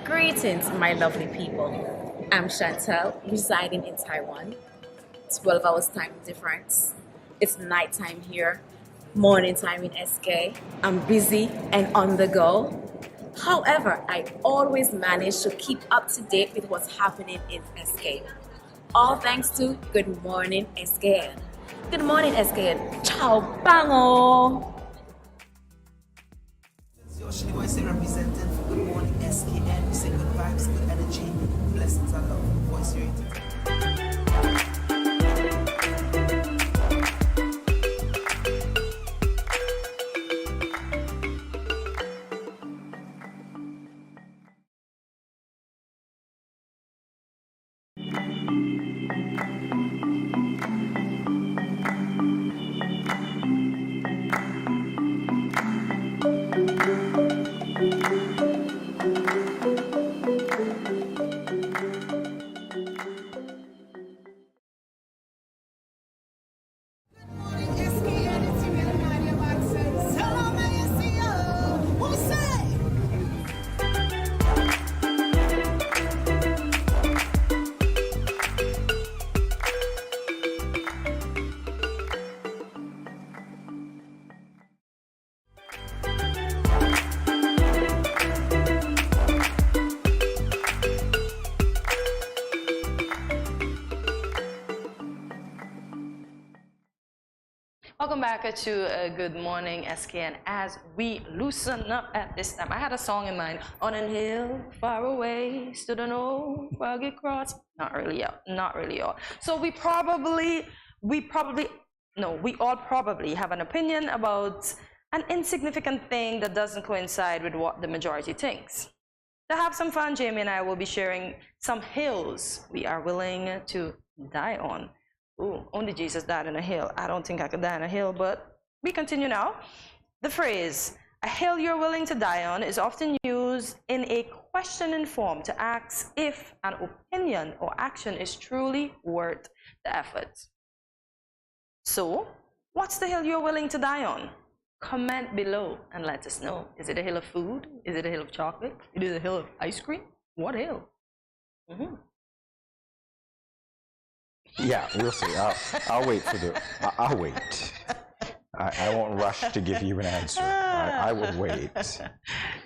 [SPEAKER 6] Greetings, my lovely people. I'm Chantel, residing in Taiwan. 12 hours time difference. It's nighttime here, morning time in SK. I'm busy and on the go. However, I always manage to keep up to date with what's happening in SK. All thanks to Good Morning SKN. Good morning SKN. Ciao, bango!
[SPEAKER 9] Yoshini Voice representing for Good Morning SKN. We say good vibes, good energy, blessings and love. Voice rated.
[SPEAKER 2] Welcome back to Good Morning SKN as we loosen up at this time. I had a song in mind. On a hill far away stood an old rugged cross. Not really all. So we all probably have an opinion about an insignificant thing that doesn't coincide with what the majority thinks. To have some fun, Jamie and I will be sharing some hills we are willing to die on. Ooh, only Jesus died on a hill. I don't think I could die on a hill, but we continue now. The phrase, a hill you're willing to die on, is often used in a questioning form to ask if an opinion or action is truly worth the effort. So, what's the hill you're willing to die on? Comment below and let us know. Is it a hill of food? Is it a hill of chocolate? Is it a hill of ice cream? What hill?
[SPEAKER 1] Yeah, we'll see. I'll wait for the. I'll wait. I won't rush to give you an answer. I will wait.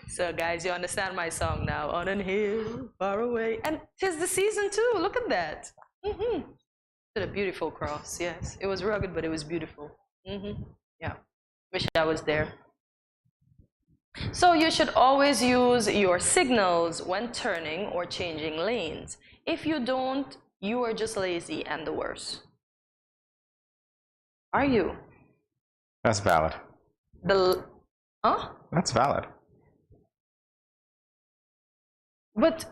[SPEAKER 2] So, guys, you understand my song now. On a hill far away, and 'tis the season too. Look at that. It's a beautiful cross. Yes, it was rugged, but it was beautiful. Yeah, wish I was there. So you should always use your signals when turning or changing lanes. If you don't, you are just lazy and the worst. Are you?
[SPEAKER 1] That's valid. That's valid.
[SPEAKER 2] But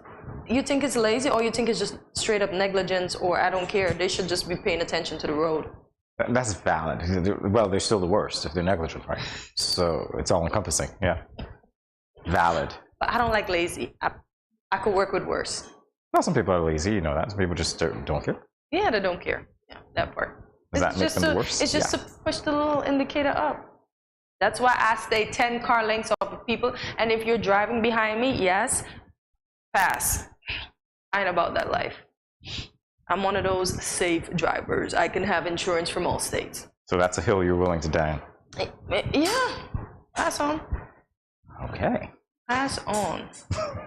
[SPEAKER 2] you think it's lazy, or you think it's just straight up negligence, or I don't care, they should just be paying attention to the road?
[SPEAKER 1] That's valid. Well, they're still the worst if they're negligent, right? So it's all encompassing, yeah. Valid.
[SPEAKER 2] But I don't like lazy. I could work with worse.
[SPEAKER 1] Well, some people are lazy, you know that. Some people just don't care.
[SPEAKER 2] Yeah, they don't care. Yeah, that part.
[SPEAKER 1] Does that make them worse?
[SPEAKER 2] It's just to push the little indicator up. That's why I stay 10 car lengths off of people. And if you're driving behind me, yes, pass. I ain't about that life. I'm one of those safe drivers. I can have insurance from all states.
[SPEAKER 1] So that's a hill you're willing to die on?
[SPEAKER 2] Yeah, pass on.
[SPEAKER 1] Okay.
[SPEAKER 2] Pass on.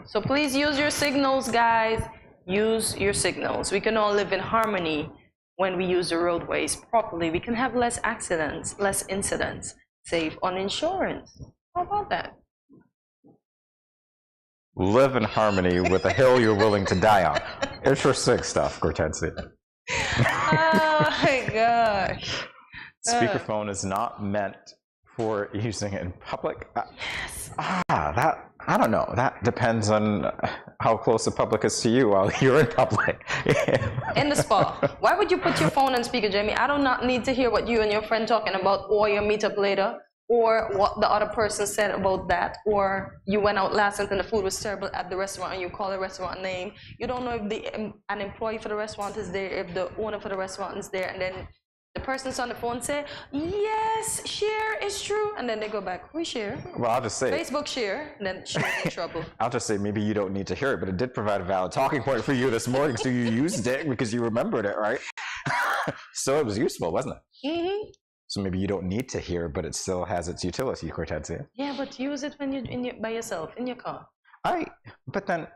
[SPEAKER 2] So please use your signals, guys. Use your signals. We can all live in harmony when we use the roadways properly. We can have less accidents, less incidents, save on insurance. How about that?
[SPEAKER 1] live in harmony with a hill you're willing to die on. Interesting stuff, Cortez.
[SPEAKER 2] Oh my gosh.
[SPEAKER 1] Speakerphone is not meant for using it in public.
[SPEAKER 2] Yes.
[SPEAKER 1] That, I don't know. That depends on how close the public is to you while you're in public.
[SPEAKER 2] In the spa. Why would you put your phone on speaker, Jamie? I do not need to hear what you and your friend talking about, or your meetup later, or what the other person said about that, or you went out last night and the food was terrible at the restaurant and you call the restaurant name. You don't know if an employee for the restaurant is there, if the owner for the restaurant is there, and then the person's on the phone say, yes, share is true, and then they go back, we share.
[SPEAKER 1] Well, I'll just say
[SPEAKER 2] Facebook share, and then share in trouble.
[SPEAKER 1] I'll just say maybe you don't need to hear it, but it did provide a valid talking point for you this morning, so you used it because you remembered it, right? So it was useful, wasn't it?
[SPEAKER 2] Mm-hmm.
[SPEAKER 1] So maybe you don't need to hear, but it still has its utility, Cortez.
[SPEAKER 2] Yeah, but use it when you're by yourself in your car.
[SPEAKER 1] But then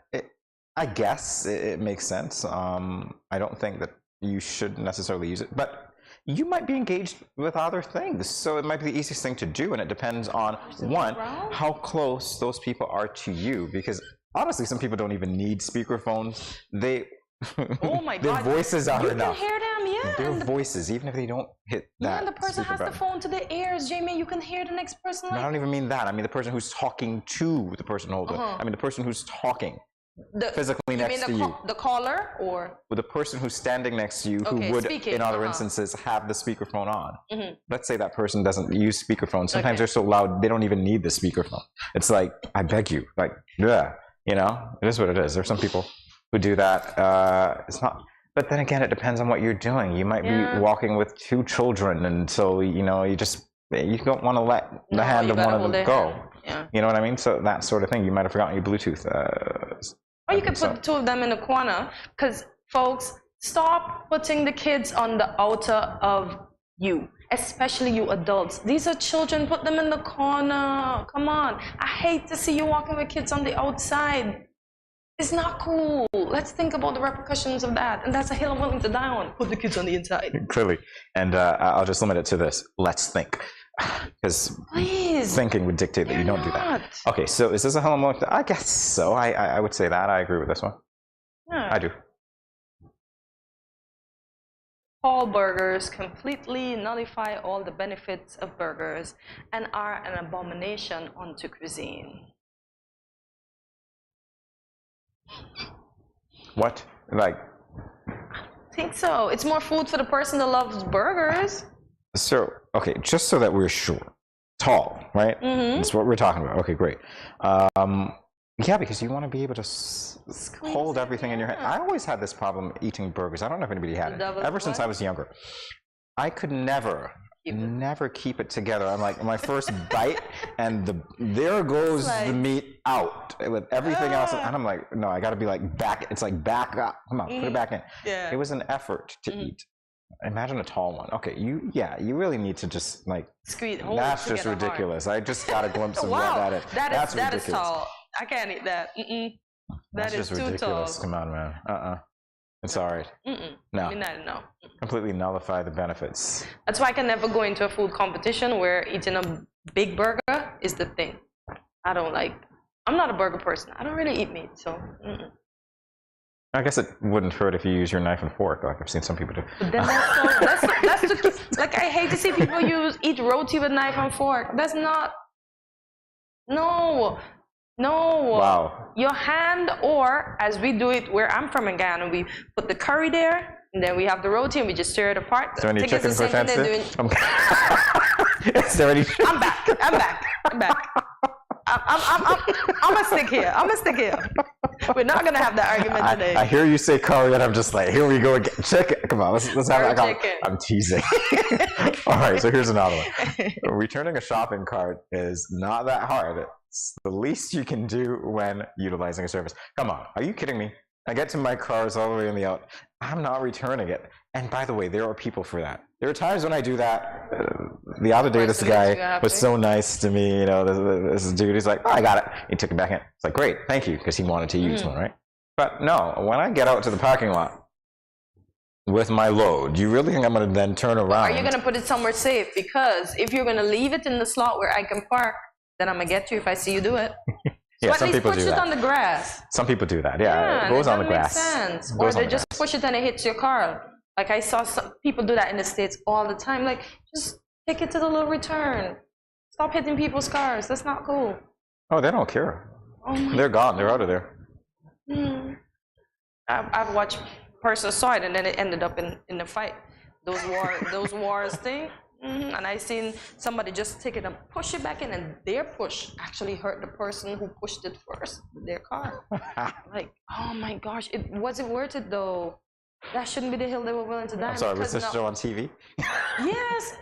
[SPEAKER 1] I guess it makes sense. I don't think that you should necessarily use it, but you might be engaged with other things, so it might be the easiest thing to do, and it depends on, one, how close those people are to you, because honestly, some people don't even need speakerphones.
[SPEAKER 2] Oh my God.
[SPEAKER 1] Their voices are enough.
[SPEAKER 2] You can hear them, yeah.
[SPEAKER 1] Their voices, even if they don't hit that.
[SPEAKER 2] Yeah, and the person has the phone to their ears, Jamie. You can hear the next person.
[SPEAKER 1] No, I don't even mean that. I mean the person who's talking to the person holding. I mean the person who's talking. Physically next to you.
[SPEAKER 2] The caller, or
[SPEAKER 1] with the person who's standing next to you, who would, in other instances, have the speakerphone on. Let's say that person doesn't use speakerphone. Sometimes they're so loud they don't even need the speakerphone. It's like, I beg you, like, yeah, you know, it is what it is. There's some people who do that. It's not. But then again, it depends on what you're doing. You might be walking with 2 children, and so you know, you don't want to let the hand of one of them go.
[SPEAKER 2] Yeah.
[SPEAKER 1] You know what I mean? So that sort of thing. You might have forgotten your Bluetooth.
[SPEAKER 2] Or you could put the 2 of them in the corner, because folks, stop putting the kids on the outer of you, especially you adults. These are children. Put them in the corner. Come on. I hate to see you walking with kids on the outside. It's not cool. Let's think about the repercussions of that. And that's a hill I'm willing to die on. Put the kids on the inside.
[SPEAKER 1] Clearly. And I'll just limit it to this. Let's think. Because thinking would dictate that you don't do that. Okay, so is this a hill I'm willing to... I guess so. I would say that. I agree with this one.
[SPEAKER 2] Yeah.
[SPEAKER 1] I do.
[SPEAKER 2] All burgers completely nullify all the benefits of burgers and are an abomination unto cuisine.
[SPEAKER 1] What? Like...
[SPEAKER 2] I think so. It's more food for the person that loves burgers.
[SPEAKER 1] So, okay, just so that we're sure. Tall, right? That's what we're talking about. Okay, great. Yeah, because you want to be able to hold everything in your hand. I always had this problem eating burgers. I don't know if anybody had it. Ever since I was younger. I could never keep it together. I'm like, my first bite, and there goes the meat out with everything else. And I'm like, no, I got to be like back. It's like back up. Come on, put it back in.
[SPEAKER 2] Yeah.
[SPEAKER 1] It was an effort to eat. Imagine a tall one. Okay, you really need to just like
[SPEAKER 2] squeeze.
[SPEAKER 1] That's just ridiculous. I just got a glimpse of what that is. That's
[SPEAKER 2] that
[SPEAKER 1] ridiculous.
[SPEAKER 2] is tall. I can't eat that. That is
[SPEAKER 1] just
[SPEAKER 2] too
[SPEAKER 1] ridiculous.
[SPEAKER 2] tall.
[SPEAKER 1] Come on, man. It's all right. No.
[SPEAKER 2] No.
[SPEAKER 1] Completely nullify the benefits.
[SPEAKER 2] That's why I can never go into a food competition where eating a big burger is the thing. I'm not a burger person. I don't really eat meat, so.
[SPEAKER 1] I guess it wouldn't hurt if you use your knife and fork, like I've seen some people do.
[SPEAKER 2] But then that's like, I hate to see people eat roti with knife and fork. That's not. No.
[SPEAKER 1] Wow.
[SPEAKER 2] Your hand, or as we do it where I'm from in Ghana, we put the curry there, and then we have the roti, and we just stir it apart.
[SPEAKER 1] Is there any chicken for fancy? Is there any?
[SPEAKER 2] I'm back. I'm gonna stick here. We're not gonna have that argument today.
[SPEAKER 1] I hear you say curry, and I'm just like, here we go again. Chicken. Come on, let's have it. I'm teasing. All right, so here's another one. Returning a shopping cart is not that hard. It's the least you can do when utilizing a service. Come on, are you kidding me? I get to my cars all the way in the out. I'm not returning it. And by the way, there are people for that. There are times when I do that. The other day, this guy was so nice to me. You know, this dude, he's like, oh, I got it. He took it back in. It's like, great, thank you, because he wanted to use one, right? But no, when I get out to the parking lot with my load, you really think I'm going to then turn around?
[SPEAKER 2] Are you going to put it somewhere safe? Because if you're going to leave it in the slot where I can park, then I'm going to get you if I see you do it. So
[SPEAKER 1] Yeah,
[SPEAKER 2] at
[SPEAKER 1] some
[SPEAKER 2] least
[SPEAKER 1] people
[SPEAKER 2] push
[SPEAKER 1] do
[SPEAKER 2] it
[SPEAKER 1] that.
[SPEAKER 2] on the grass.
[SPEAKER 1] Some people do that. Yeah, it
[SPEAKER 2] and
[SPEAKER 1] goes on the
[SPEAKER 2] doesn't
[SPEAKER 1] grass.
[SPEAKER 2] make sense.
[SPEAKER 1] It
[SPEAKER 2] Or
[SPEAKER 1] goes on
[SPEAKER 2] they
[SPEAKER 1] the
[SPEAKER 2] just
[SPEAKER 1] grass.
[SPEAKER 2] push it and it hits your car. Like I saw some people do that in the States all the time. Like, just take it to the little return. Stop hitting people's cars. That's not cool.
[SPEAKER 1] Oh, they don't care.
[SPEAKER 2] Oh my
[SPEAKER 1] They're gone. They're out of there.
[SPEAKER 2] I've watched person saw it and then it ended up in the fight. Those wars thing. And I seen somebody just take it and push it back in, and their push actually hurt the person who pushed it first with their car. Like, oh my gosh, it wasn't worth it though. That shouldn't be the hill they were willing to die on.
[SPEAKER 1] I'm sorry, was
[SPEAKER 2] because
[SPEAKER 1] this
[SPEAKER 2] now-
[SPEAKER 1] show on TV?
[SPEAKER 2] Yes,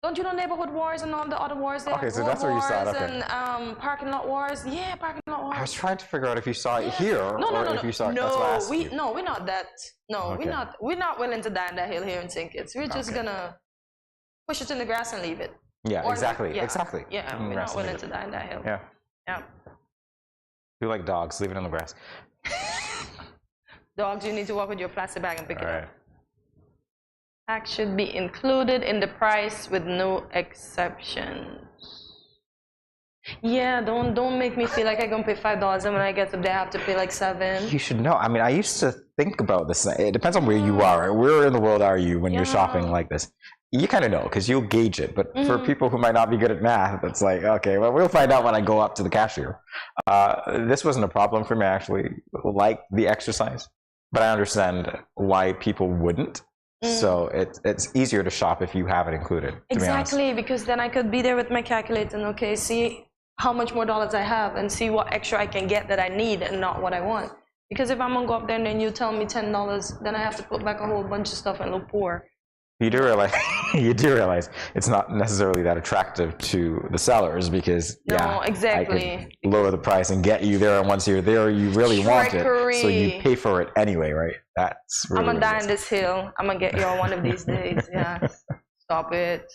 [SPEAKER 2] don't you know neighborhood wars and all the other wars there?
[SPEAKER 1] Okay, so
[SPEAKER 2] Road
[SPEAKER 1] that's where you saw it,
[SPEAKER 2] wars
[SPEAKER 1] okay.
[SPEAKER 2] And parking lot wars. Yeah, parking lot wars.
[SPEAKER 1] I was trying to figure out if you saw it here or if you saw it. That's why I asked you.
[SPEAKER 2] No, we're not that. No,
[SPEAKER 1] Okay.
[SPEAKER 2] we're not willing to die on that hill here in St. Kitts. We're just gonna push it in the grass and leave it.
[SPEAKER 1] Yeah,
[SPEAKER 2] Or-
[SPEAKER 1] exactly.
[SPEAKER 2] yeah,
[SPEAKER 1] Exactly.
[SPEAKER 2] Yeah,
[SPEAKER 1] In the
[SPEAKER 2] we're
[SPEAKER 1] grass
[SPEAKER 2] not
[SPEAKER 1] and
[SPEAKER 2] willing
[SPEAKER 1] leave
[SPEAKER 2] to
[SPEAKER 1] it.
[SPEAKER 2] die on that hill.
[SPEAKER 1] Yeah.
[SPEAKER 2] Yeah.
[SPEAKER 1] You like dogs, leave it on the grass.
[SPEAKER 2] Dogs, you need to walk with your plastic bag and pick
[SPEAKER 1] All
[SPEAKER 2] it
[SPEAKER 1] right.
[SPEAKER 2] up. Tax should be included in the price with no exceptions. Yeah, don't make me feel like I'm gonna pay $5 and when I get up there I have to pay like $7.
[SPEAKER 1] You should know. I mean, I used to think about this. It depends on where you are. Where in the world are you when you're shopping like this? You kind of know because you'll gauge it. But for people who might not be good at math, it's like, okay, well, we'll find out when I go up to the cashier. This wasn't a problem for me. I actually like the exercise, but I understand why people wouldn't. So it's easier to shop if you have it included. To
[SPEAKER 2] Exactly, because then I could be there with my calculator and okay, see how much more dollars I have and see what extra I can get that I need and not what I want. Because if I'm gonna go up there and then you tell me $10, then I have to put back a whole bunch of stuff and look poor.
[SPEAKER 1] You do realize it's not necessarily that attractive to the sellers because
[SPEAKER 2] No, exactly.
[SPEAKER 1] I could lower the price and get you there, and once you're there, you really want it, so you pay for it anyway, right? That's really
[SPEAKER 2] I'm gonna
[SPEAKER 1] what it
[SPEAKER 2] die
[SPEAKER 1] is.
[SPEAKER 2] on this hill. I'm gonna get you on one of these days. Yeah, stop it.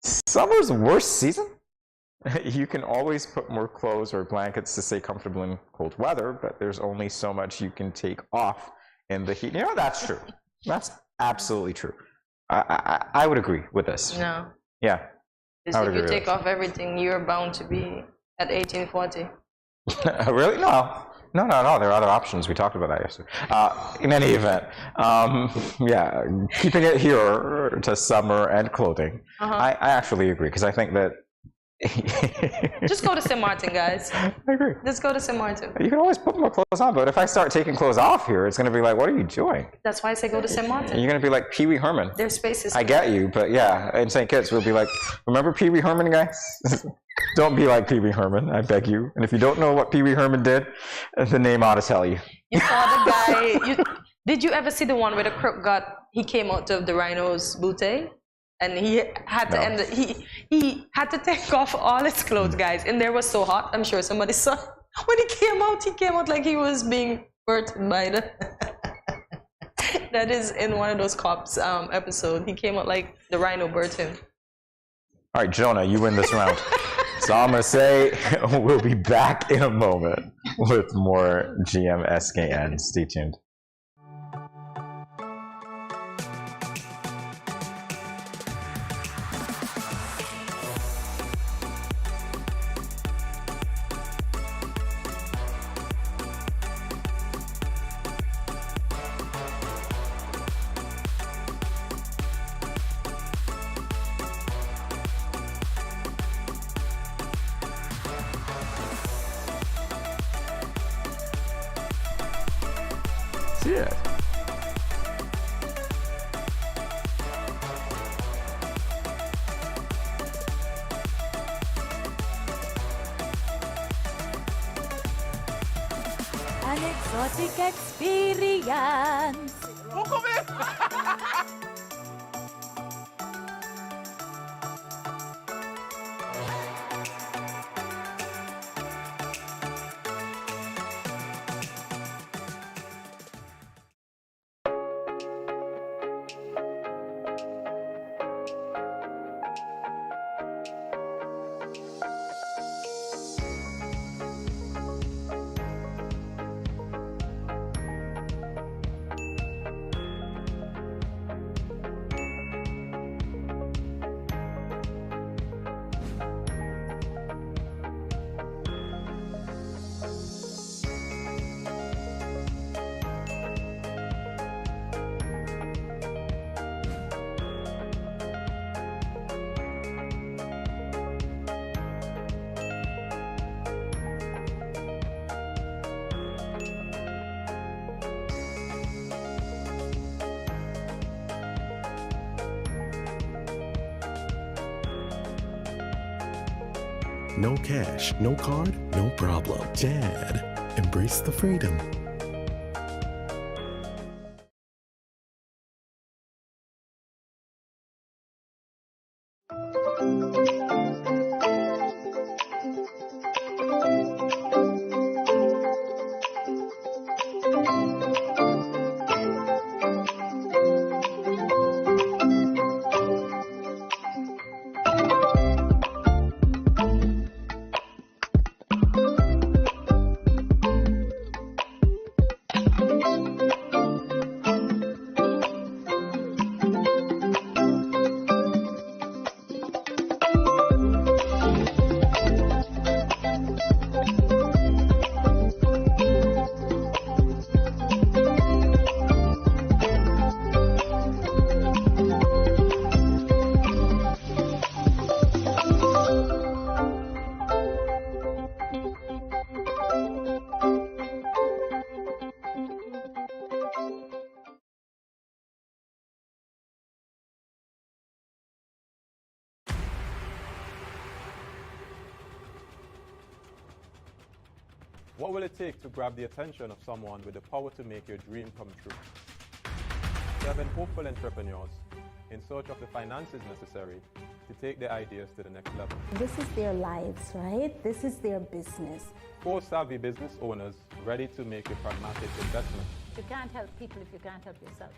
[SPEAKER 1] Summer's worst season? You can always put more clothes or blankets to stay comfortable in cold weather, but there's only so much you can take off in the heat. You know, that's true. That's absolutely true. I would agree with this.
[SPEAKER 2] No,
[SPEAKER 1] Yeah.
[SPEAKER 2] because if you take off everything, you're bound to be at 1840.
[SPEAKER 1] Really? No. There are other options. We talked about that yesterday. In any event, yeah, keeping it here to summer and clothing, I actually agree because I think that.
[SPEAKER 2] Just go to St. Martin, guys.
[SPEAKER 1] I agree.
[SPEAKER 2] Just go to St. Martin.
[SPEAKER 1] You can always put more clothes on, but if I start taking clothes off here, it's going to be like, what are you doing?
[SPEAKER 2] That's why I say go to St. Martin.
[SPEAKER 1] You're going to be like Pee Wee Herman.
[SPEAKER 2] There's spaces.
[SPEAKER 1] I get you, but yeah, in St. Kitts, we'll be like, remember Pee Wee Herman, guys? Don't be like Pee Wee Herman, I beg you. And if you don't know what Pee Wee Herman did, the name ought to tell you.
[SPEAKER 2] You saw the guy. Did you ever see the one where the crook he came out of the rhino's booty? And he had to he had to take off all his clothes, guys. And there was so hot. I'm sure somebody saw when he came out like he was being burnt by the. That is in one of those cops episode. He came out like the rhino burnt him.
[SPEAKER 1] All right, Jonah, you win this round. So I'm going to say we'll be back in a moment with more GMSKN. Stay tuned. See it.
[SPEAKER 4] An exotic experience.
[SPEAKER 3] No cash, no card, no problem. Dad, embrace the freedom.
[SPEAKER 10] What will it take to grab the attention of someone with the power to make your dream come true? 7 hopeful entrepreneurs in search of the finances necessary to take their ideas to the next level.
[SPEAKER 11] This is their lives, right? This is their business.
[SPEAKER 10] 4 savvy business owners ready to make a pragmatic investment.
[SPEAKER 12] You can't help people if you can't help yourself.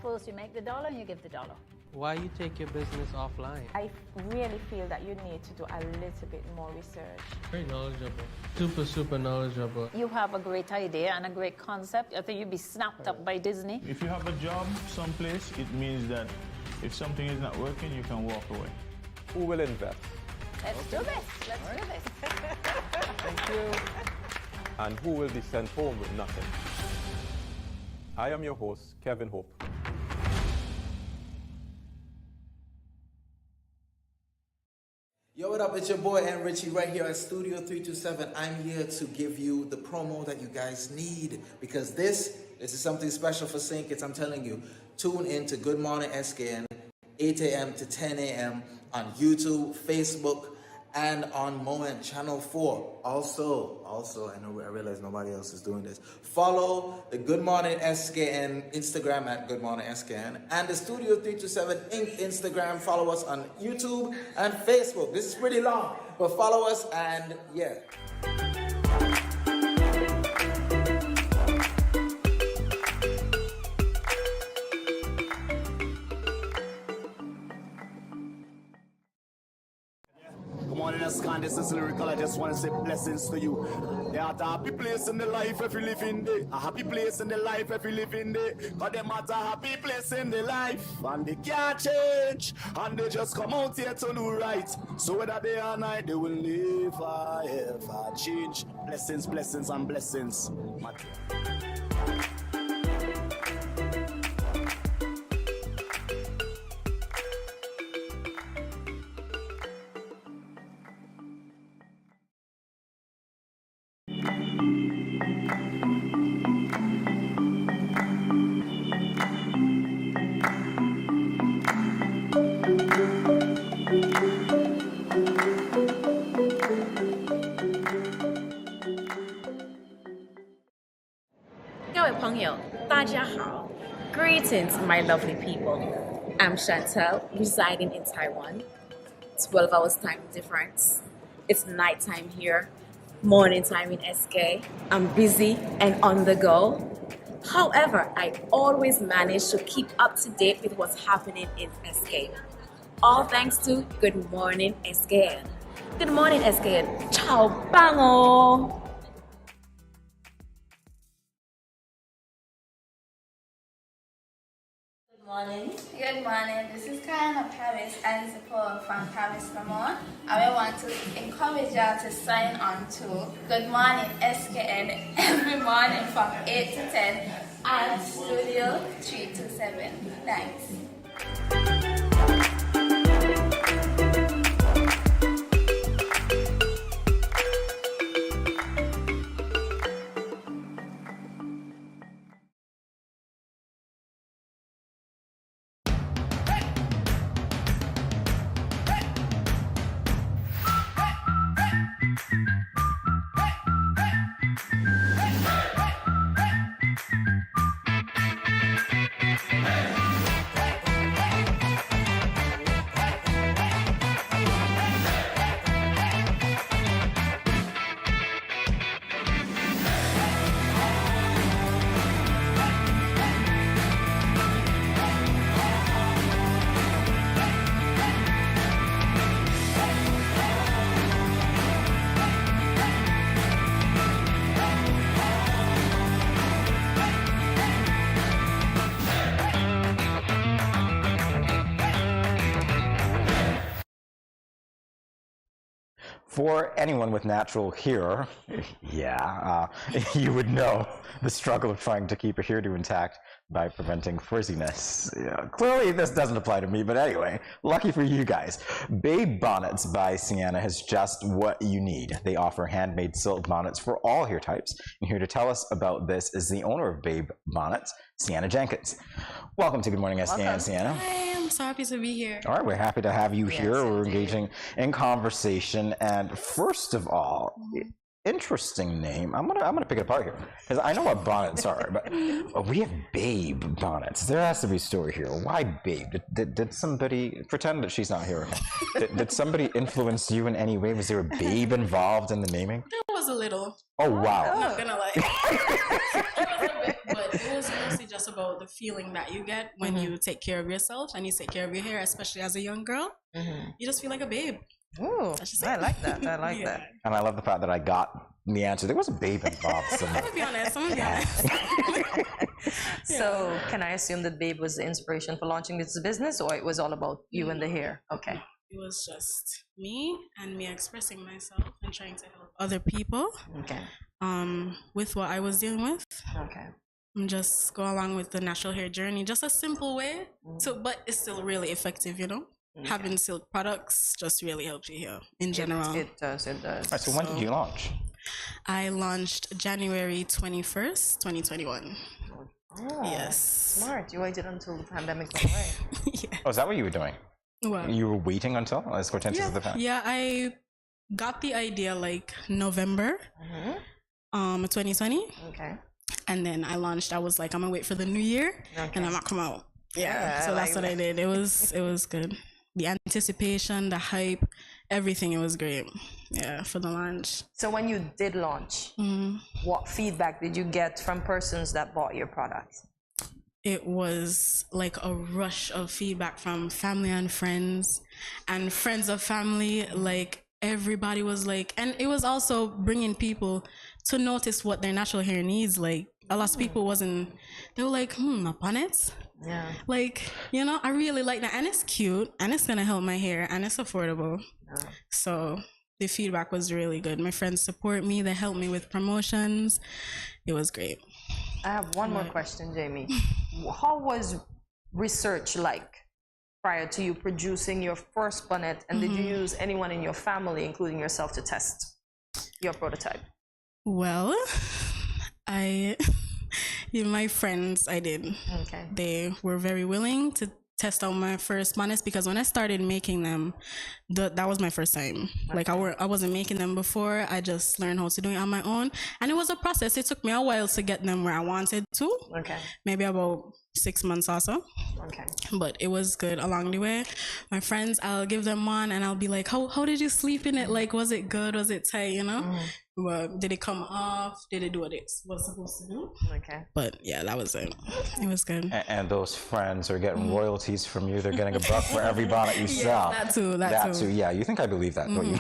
[SPEAKER 12] First you make the dollar and you give the dollar.
[SPEAKER 13] Why you take your business offline?
[SPEAKER 6] I really feel that you need to do a little bit more research.
[SPEAKER 13] Very knowledgeable. Super knowledgeable.
[SPEAKER 12] You have a great idea and a great concept. I think you'd be snapped up by Disney.
[SPEAKER 14] If you have a job someplace, it means that if something is not working, you can walk away.
[SPEAKER 10] Who will invest?
[SPEAKER 12] Let's do this. Let's do this.
[SPEAKER 10] Thank you. And who will be sent home with nothing? I am your host, Kevin Hope.
[SPEAKER 9] Yo, what up? It's your boy N Richie right here at Studio 327. I'm here to give you the promo that you guys need because this is something special for St. Kitts. I'm telling you, tune in to Good Morning SKN, 8 a.m. to 10 a.m. on YouTube, Facebook, and on Moment Channel 4. Also, I realize nobody else is doing this. Follow the Good Morning SKN Instagram at Good Morning SKN and the Studio 327 Inc. Instagram. Follow us on YouTube and Facebook. This is pretty long, but follow us and yeah.
[SPEAKER 8] SKN, this is lyrical. I just want to say blessings to you. There are a happy place in the life if you live in there. A happy place in the life if you live in there. Cause them at a happy place in the life. And they can't change. And they just come out here to do right. So whether day or night, they will never ever change. Blessings, blessings, and blessings.
[SPEAKER 6] Greetings, my lovely people. I'm Chantel, residing in Taiwan. 12 hours time difference. It's nighttime here, morning time in SK. I'm busy and on the go. However, I always manage to keep up to date with what's happening in SK. All thanks to Good Morning SKN. Good morning SKN. Ciao bango.
[SPEAKER 15] Good morning. This is Karen of Paris and support from Paris, Vermont. I want to encourage y'all to sign on to Good Morning SKN every morning from 8 to 10 at Studio 327. Thanks.
[SPEAKER 1] For anyone with natural hair, you would know the struggle of trying to keep a hairdo intact by preventing frizziness. Yeah, clearly this doesn't apply to me, but anyway, lucky for you guys. Babe Bonnets by Sienna has just what you need. They offer handmade silk bonnets for all hair types. And here to tell us about this is the owner of Babe Bonnets, Sienna Jenkins. Welcome to Good Morning SKN, Sienna.
[SPEAKER 16] Hi, I'm so happy to be here.
[SPEAKER 1] All right, we're happy to have you here. We're engaging in conversation. And first of all, interesting name. I'm gonna pick it apart here because I know what bonnets are, but we have Babe Bonnets. There has to be a story here. Why Babe? Did somebody pretend that she's not here? Did somebody influence you in any way? Was there a babe involved in the naming?
[SPEAKER 16] There was a little.
[SPEAKER 1] Oh wow!
[SPEAKER 16] I'm not gonna lie. But it was mostly just about the feeling that you get when you take care of yourself and you take care of your hair, especially as a young girl. You just feel like a babe.
[SPEAKER 2] Oh, I like that. I like that.
[SPEAKER 1] And I love the fact that I got the answer. There was a babe involved somewhere.
[SPEAKER 16] I'm gonna be honest.
[SPEAKER 2] So, can I assume that Babe was the inspiration for launching this business, or it was all about you and the hair? Okay.
[SPEAKER 16] It was just me and me expressing myself and trying to help other people.
[SPEAKER 2] Okay.
[SPEAKER 16] With what I was dealing with.
[SPEAKER 2] Okay.
[SPEAKER 16] And just go along with the natural hair journey. Just a simple way but it's still really effective, you know? Okay. Having silk products just really helps you here in general.
[SPEAKER 2] It does. All
[SPEAKER 1] right, so when did you launch?
[SPEAKER 16] I launched January 21st, 2021.
[SPEAKER 2] Oh,
[SPEAKER 16] yes.
[SPEAKER 2] Smart. You waited until the pandemic went away.
[SPEAKER 16] Yeah.
[SPEAKER 1] Oh, is that what you were doing?
[SPEAKER 16] What?
[SPEAKER 1] You were waiting until? Let's go into the fact.
[SPEAKER 16] Yeah, I got the idea like November 2020.
[SPEAKER 2] Okay.
[SPEAKER 16] And then I launched. I was like, I'm gonna wait for the new year and I'm gonna come out. Yeah. So that's what I did. It was good. The anticipation, the hype, everything, it was great. Yeah, for the launch.
[SPEAKER 2] So when you did launch, what feedback did you get from persons that bought your products?
[SPEAKER 16] It was like a rush of feedback from family and friends of family. Like everybody was like, and it was also bringing people to notice what their natural hair needs. Like a lot of people they were like, a bonnet?
[SPEAKER 2] Yeah.
[SPEAKER 16] Like, you know, I really like that. And it's cute and it's gonna help my hair and it's affordable. So the feedback was really good. My friends support me. They help me with promotions. It was great.
[SPEAKER 2] I have one more question, Jamie. How was research like prior to you producing your first bonnet? And did you use anyone in your family, including yourself, to test your prototype?
[SPEAKER 16] Well, my friends, I did.
[SPEAKER 2] Okay.
[SPEAKER 16] They were very willing to test out my first bonnets because when I started making them, that was my first time. Like I wasn't making them before. I just learned how to do it on my own, and it was a process. It took me a while to get them where I wanted to.
[SPEAKER 2] Okay.
[SPEAKER 16] Maybe about 6 months or so.
[SPEAKER 2] Okay.
[SPEAKER 16] But it was good along the way. My friends, I'll give them one and I'll be like, how did you sleep in it? Like, was it good? Was it tight? You know? Well, did it come off? Did it do what it was supposed to do?
[SPEAKER 2] Okay.
[SPEAKER 16] But yeah, that was it. It was good.
[SPEAKER 1] And those friends are getting royalties from you. They're getting $1 for every bonnet you sell.
[SPEAKER 16] That too.
[SPEAKER 1] Yeah, you think I believe that, don't you?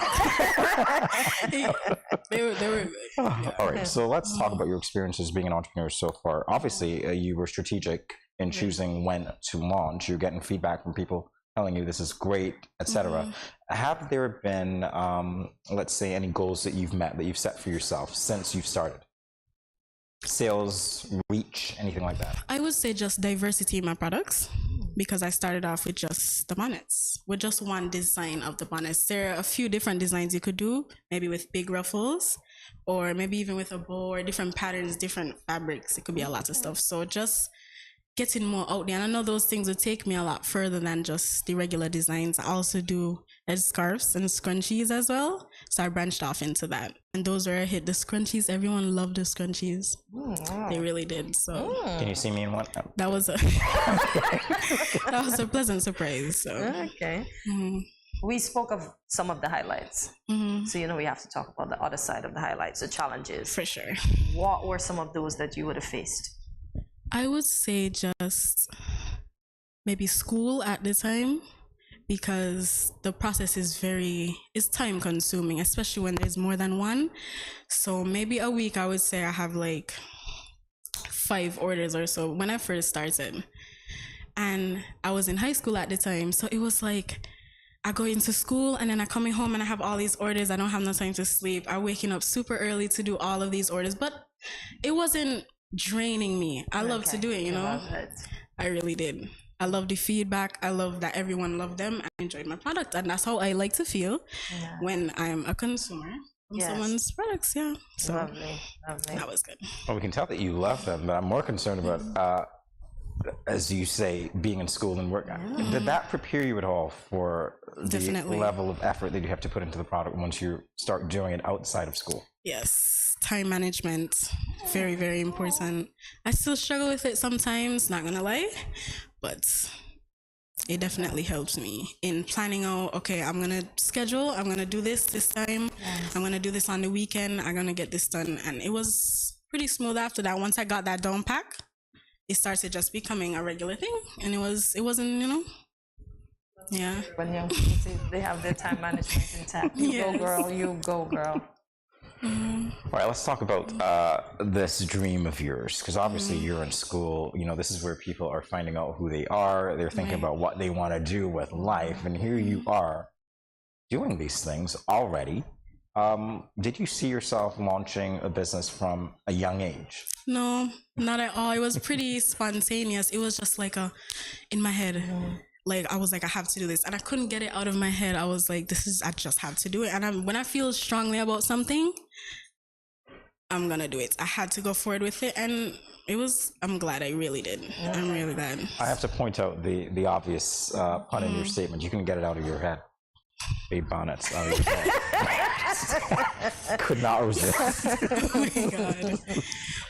[SPEAKER 16] They were good. Yeah.
[SPEAKER 1] All right, so let's talk about your experiences being an entrepreneur so far. Obviously, you were strategic in choosing when to launch. You're getting feedback from people telling you this is great, etc. Have there been, let's say, any goals that you've met, that you've set for yourself since you've started? Sales, reach, anything like that?
[SPEAKER 16] I would say just diversity in my products, because I started off with just the bonnets, with just one design of the bonnets. There are a few different designs you could do, maybe with big ruffles, or maybe even with a bow, or different patterns, different fabrics. It could be a lot of stuff. So just getting more out there. And I know those things would take me a lot further than just the regular designs. I also do scarves and scrunchies as well. So I branched off into that. And those were a hit. The scrunchies, everyone loved the scrunchies. They really did. So
[SPEAKER 1] can you see me in one?
[SPEAKER 16] That was a pleasant surprise. So
[SPEAKER 2] okay. We spoke of some of the highlights. So, we have to talk about the other side of the highlights, the challenges.
[SPEAKER 16] For sure.
[SPEAKER 2] What were some of those that you would have faced?
[SPEAKER 16] I would say just maybe school at the time, because the process is it's time consuming, especially when there's more than one. So maybe a week, I would say I have like 5 orders or so when I first started. And I was in high school at the time. So it was like, I go into school and then I coming home and I have all these orders. I don't have no time to sleep. I'm waking up super early to do all of these orders, but it wasn't draining me. I love to do it, you know?
[SPEAKER 2] Love it.
[SPEAKER 16] I really did. I love the feedback. I love that everyone loved them. I enjoyed my product, and that's how I like to feel when I'm a consumer from someone's products. Yeah. So
[SPEAKER 2] Lovely.
[SPEAKER 16] that was good.
[SPEAKER 1] Well, we can tell that you love them, but I'm more concerned about, as you say, being in school and work. Did that prepare you at all for
[SPEAKER 16] Definitely.
[SPEAKER 1] the level of effort that you have to put into the product once you start doing it outside of school?
[SPEAKER 16] Yes, time management, very, very important. I still struggle with it sometimes, not gonna lie, but it definitely helps me in planning out, okay, I'm gonna schedule, I'm gonna do this time, I'm gonna do this on the weekend, I'm gonna get this done. And it was pretty smooth after that. Once I got that down pack, it started just becoming a regular thing, and it wasn't, you know, yeah.
[SPEAKER 2] When young people, they have their time management intact. You go, girl, you go, girl.
[SPEAKER 1] All right, let's talk about this dream of yours, because obviously you're in school. You know, this is where people are finding out who they are. They're thinking about what they want to do with life, and here you are doing these things already. Did you see yourself launching a business from a young age?
[SPEAKER 16] No, not at all. It was pretty spontaneous. It was just like in my head. Like, I was like, I have to do this. And I couldn't get it out of my head. I was like, I just have to do it. And when I feel strongly about something, I'm going to do it. I had to go forward with it. And I'm glad I really did. I'm really glad.
[SPEAKER 1] I have to point out the obvious pun in your statement. You can get it out of your head. Babe bonnets out of your head. Could not resist.
[SPEAKER 16] Oh my God.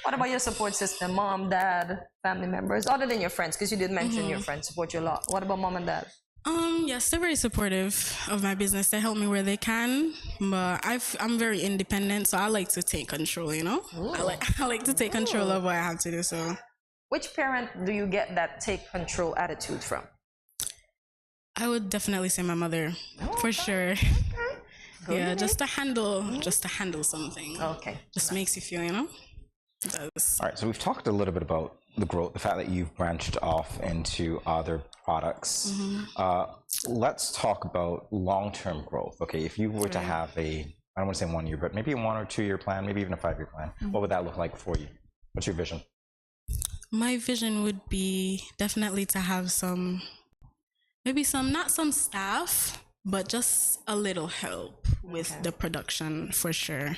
[SPEAKER 2] What about your support system? Mom, dad, family members, other than your friends? Because you did mention your friends support you a lot. What about mom and dad?
[SPEAKER 16] Yes, they're very supportive of my business. They help me where they can, but I'm very independent, so I like to take control, you know? I like to take control of what I have to do, so.
[SPEAKER 2] Which parent do you get that take control attitude from?
[SPEAKER 16] I would definitely say my mother, for sure. Yeah, just to handle something.
[SPEAKER 2] Okay.
[SPEAKER 16] Just makes you feel, you know? It does.
[SPEAKER 1] All right, so we've talked a little bit about the growth, the fact that you've branched off into other products. Let's talk about long-term growth. Okay, if you were to have I don't want to say 1 year, but maybe a 1 or 2 year plan, maybe even a 5 year plan, what would that look like for you? What's your vision?
[SPEAKER 16] My vision would be definitely to have not some staff, but just a little help with the production, for sure.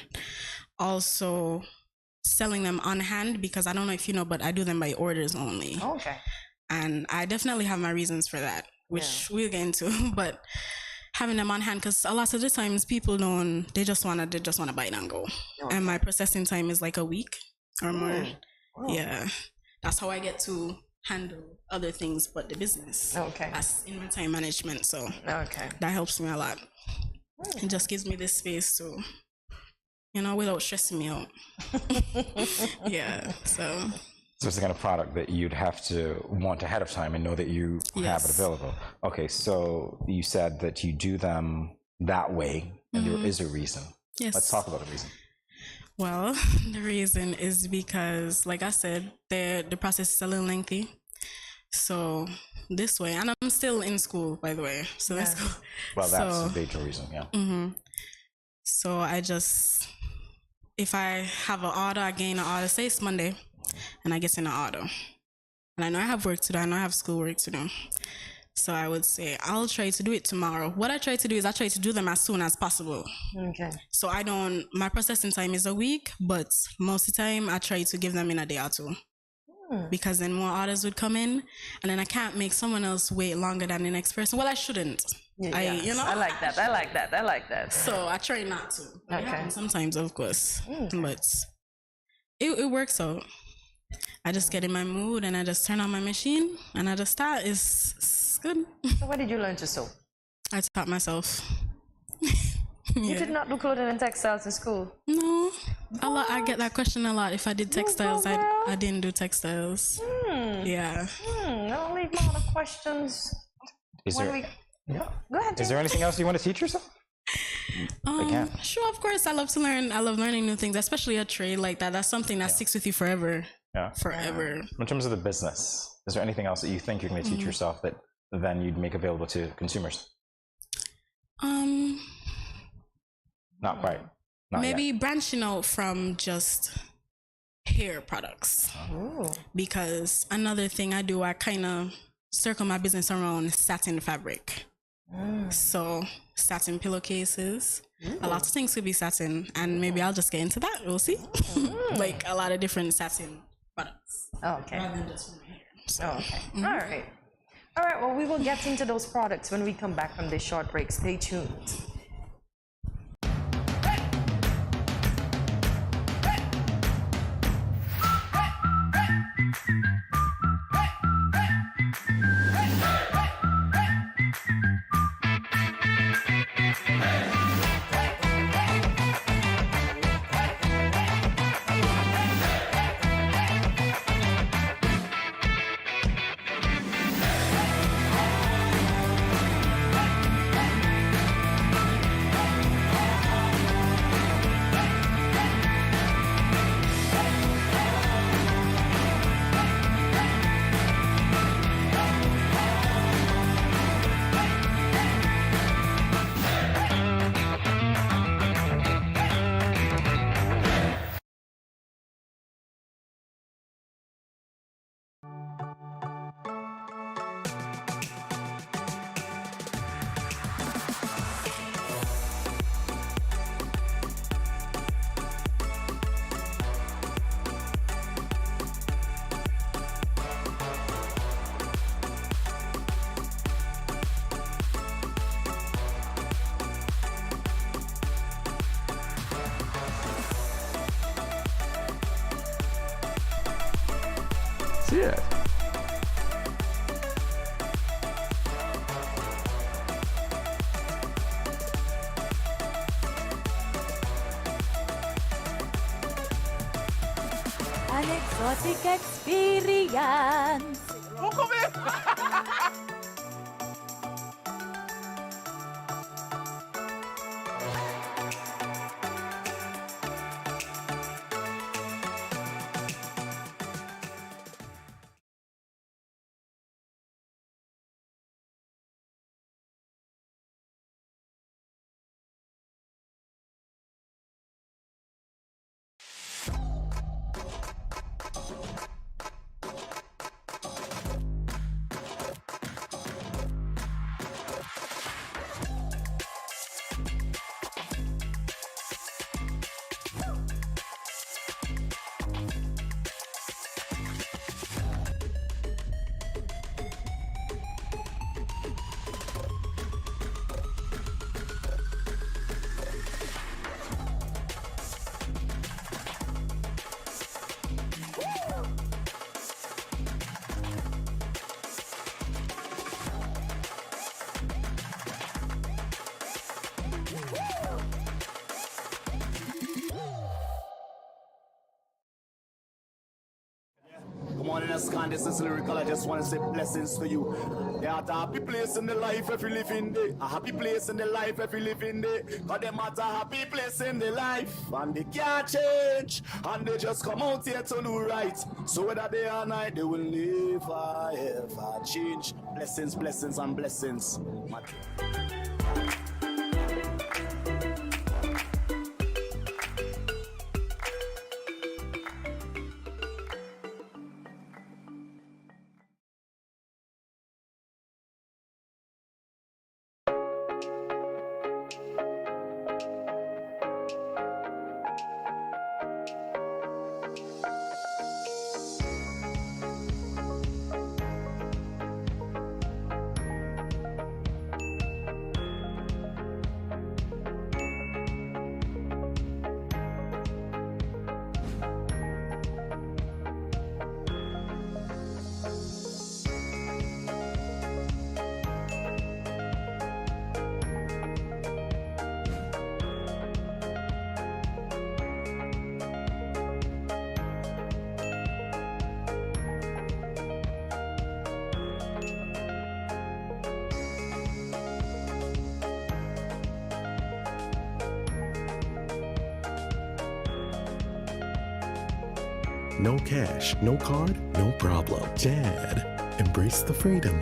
[SPEAKER 16] Also, selling them on hand, because I don't know if you know, but I do them by orders only.
[SPEAKER 2] Okay.
[SPEAKER 16] And I definitely have my reasons for that, which we'll get into. But having them on hand, because a lot of the times people they just wanna buy it and go. Okay. And my processing time is like a week or more. Yeah, that's how I get to handle other things but the business.
[SPEAKER 2] Okay.
[SPEAKER 16] As in my time management, so that helps me a lot. It just gives me this space to, you know, without stressing me out. Yeah, so
[SPEAKER 1] it's the kind of product that you'd have to want ahead of time and know that you have it available. Okay, so you said that you do them that way, and there is a reason.
[SPEAKER 16] Yes.
[SPEAKER 1] Let's talk about the reason.
[SPEAKER 16] Well, the reason is because, like I said, the process is a little lengthy. So this way, and I'm still in school, by the way. So that's cool.
[SPEAKER 1] Well, that's a major reason, yeah.
[SPEAKER 16] So if I have an order, I gain an order, say it's Monday, and I get in an order. And I know I have work to do, I know I have school work to do. So I would say, I'll try to do it tomorrow. What I try to do is I try to do them as soon as possible. Okay. So my processing time is a week, but most of the time I try to give them in a day or two. Because then more orders would come in, and then I can't make someone else wait longer than the next person. Well, I shouldn't. You know?
[SPEAKER 2] I like that.
[SPEAKER 16] So I try not to. Okay. Sometimes, of course. But it works out. I just get in my mood and I just turn on my machine and I just start. It's good.
[SPEAKER 2] So where did you learn to sew?
[SPEAKER 16] I taught myself.
[SPEAKER 2] You did not do clothing and textiles in school?
[SPEAKER 16] No. I get that question a lot. If I did textiles, I didn't do textiles. Yeah.
[SPEAKER 2] I'll leave all the questions. Go ahead.
[SPEAKER 1] Is there anything else you want to teach yourself?
[SPEAKER 16] Sure, of course. I love to learn. I love learning new things, especially a trade like that. That's something that sticks with you forever. Yeah. Forever.
[SPEAKER 1] In terms of the business, is there anything else that you think you're going to teach yourself that then you'd make available to consumers? Not right. Not
[SPEAKER 16] Maybe
[SPEAKER 1] yet.
[SPEAKER 16] branching out from just hair products. Because another thing I do, I kind of circle my business around satin fabric. So satin pillowcases, a lot of things could be satin, and maybe I'll just get into that. We'll see. Like a lot of different satin products.
[SPEAKER 2] Okay.
[SPEAKER 16] Rather than just from hair. So,
[SPEAKER 2] Okay. All right. All right. Well, we will get into those products when we come back from this short break. Stay tuned.
[SPEAKER 3] Yeah.
[SPEAKER 4] An exotic experience.
[SPEAKER 8] Good morning, SKN. This is Lyrical. I just want to say blessings to you. There are a happy place in the life if you live in there. A happy place in the life if you live in there. Cause them at a happy place in the life. And they can't change. And they just come out here to do right. So whether day or night, they will never ever change. Blessings, blessings, and blessings.
[SPEAKER 3] No cash, no card, no problem. Dad, embrace the freedom.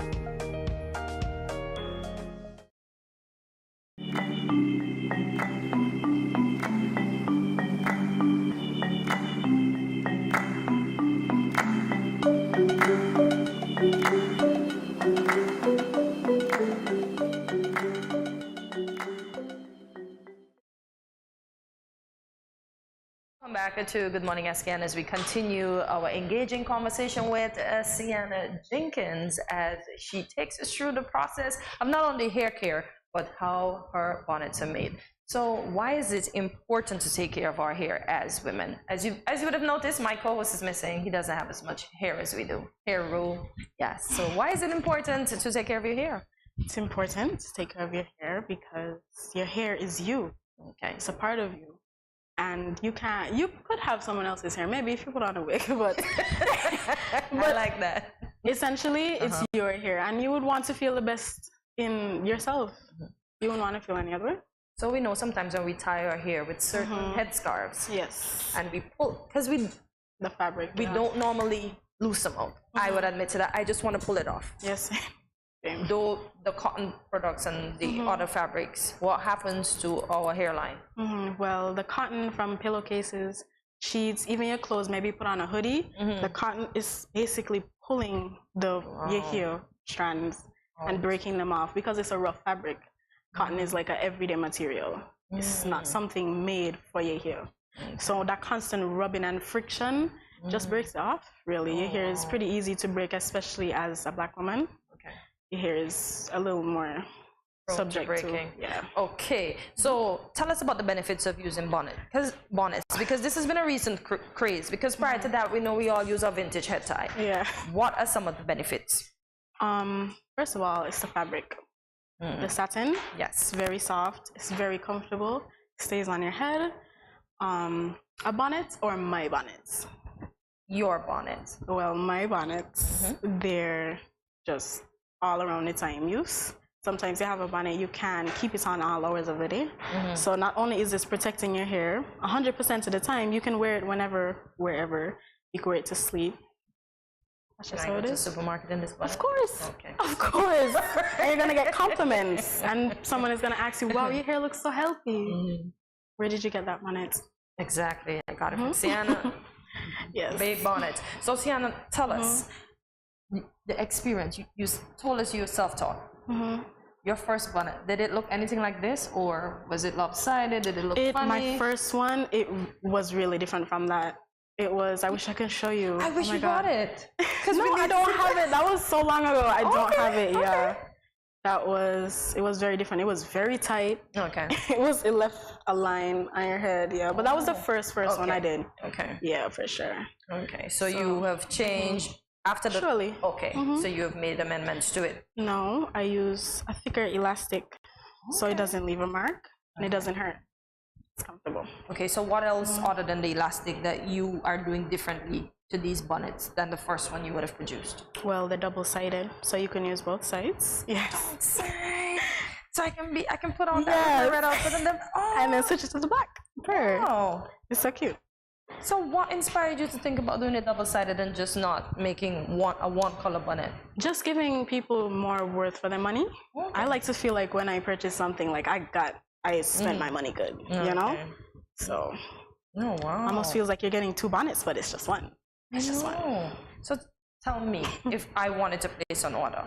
[SPEAKER 2] Welcome back to Good Morning SKN as we continue our engaging conversation with Sienna Jenkins as she takes us through the process of not only hair care, but how her bonnets are made. So why is it important to take care of our hair as women? As you would have noticed, my co-host is missing. He doesn't have as much hair as we do. Hair rule. Yes. So why is it important to take care of your hair?
[SPEAKER 16] It's important to take care of your hair because your hair is you.
[SPEAKER 2] Okay.
[SPEAKER 16] It's a part of you. And you could have someone else's hair, maybe if you put on a wig, but
[SPEAKER 2] I like that.
[SPEAKER 16] Essentially, it's your hair, and you would want to feel the best in yourself. You wouldn't want to feel any other way.
[SPEAKER 2] So we know sometimes when we tie our hair with certain headscarves,
[SPEAKER 16] yes,
[SPEAKER 2] and we pull, because
[SPEAKER 16] the fabric,
[SPEAKER 2] we don't normally loose them out. I would admit to that. I just want to pull it off.
[SPEAKER 16] Yes.
[SPEAKER 2] Though the cotton products and the other fabrics, what happens to our hairline?
[SPEAKER 16] Well, the cotton from pillowcases, sheets, even your clothes, maybe put on a hoodie, the cotton is basically pulling your hair strands and breaking them off because it's a rough fabric. Cotton is like an everyday material. It's not something made for your hair. So that constant rubbing and friction just breaks it off, really. Your hair is pretty easy to break, especially as a Black woman. Your hair is a little more subject to breaking.
[SPEAKER 2] Okay, so tell us about the benefits of using bonnets, because this has been a recent craze. Because prior to that, we know we all use our vintage head tie.
[SPEAKER 16] Yeah.
[SPEAKER 2] What are some of the benefits?
[SPEAKER 16] First of all, it's the fabric. The satin.
[SPEAKER 2] Yes.
[SPEAKER 16] It's very soft. It's very comfortable. Stays on your head. A bonnet or my bonnets?
[SPEAKER 2] Your bonnets.
[SPEAKER 16] Well, my bonnets, they're just all around the time use. Sometimes you have a bonnet, you can keep it on all hours of the day. So not only is this protecting your hair, 100% of the time, you can wear it whenever, wherever. You can wear it to sleep. That's just
[SPEAKER 2] Can
[SPEAKER 16] how
[SPEAKER 2] I
[SPEAKER 16] it
[SPEAKER 2] go to
[SPEAKER 16] is.
[SPEAKER 2] the supermarket in this bonnet?
[SPEAKER 16] Of course.
[SPEAKER 2] Okay.
[SPEAKER 16] Of course. And you're going to get compliments. And someone is going to ask you, wow, your hair looks so healthy. Where did you get that bonnet?
[SPEAKER 2] Exactly. I got it from Sienna.
[SPEAKER 16] Yes.
[SPEAKER 2] Big bonnet. So Sienna, tell us the experience. You told us you were self-taught. Your first bonnet, did it look anything like this, or was it lopsided? Did it look funny?
[SPEAKER 16] My first one, it was really different from that. It was, I wish I could show you.
[SPEAKER 2] I wish you got it.
[SPEAKER 16] No, I don't have it. That was so long ago. I don't have it. Yeah. It was very different. It was very tight.
[SPEAKER 2] Okay.
[SPEAKER 16] It left a line on your head. Yeah. But that was the first one I did.
[SPEAKER 2] Okay.
[SPEAKER 16] Yeah, for sure.
[SPEAKER 2] Okay. So you have changed after the.
[SPEAKER 16] Surely.
[SPEAKER 2] Okay. So you have made amendments to it.
[SPEAKER 16] No, I use a thicker elastic so it doesn't leave a mark and it doesn't hurt. It's comfortable.
[SPEAKER 2] Okay. So what else other than the elastic that you are doing differently to these bonnets than the first one you would have produced?
[SPEAKER 16] Well, they're double-sided, so you can use both sides. Yes.
[SPEAKER 2] So I can put on that red outfit and then
[SPEAKER 16] and then switch it to the black.
[SPEAKER 2] Oh,
[SPEAKER 16] it's so cute.
[SPEAKER 2] So what inspired you to think about doing it double-sided and just not making a one-color bonnet?
[SPEAKER 16] Just giving people more worth for their money. I like to feel like when I purchase something, like I spent my money good, you know? So,
[SPEAKER 2] oh wow,
[SPEAKER 16] almost feels like you're getting two bonnets, but it's just one. It's just one.
[SPEAKER 2] So tell me, if I wanted to place an order,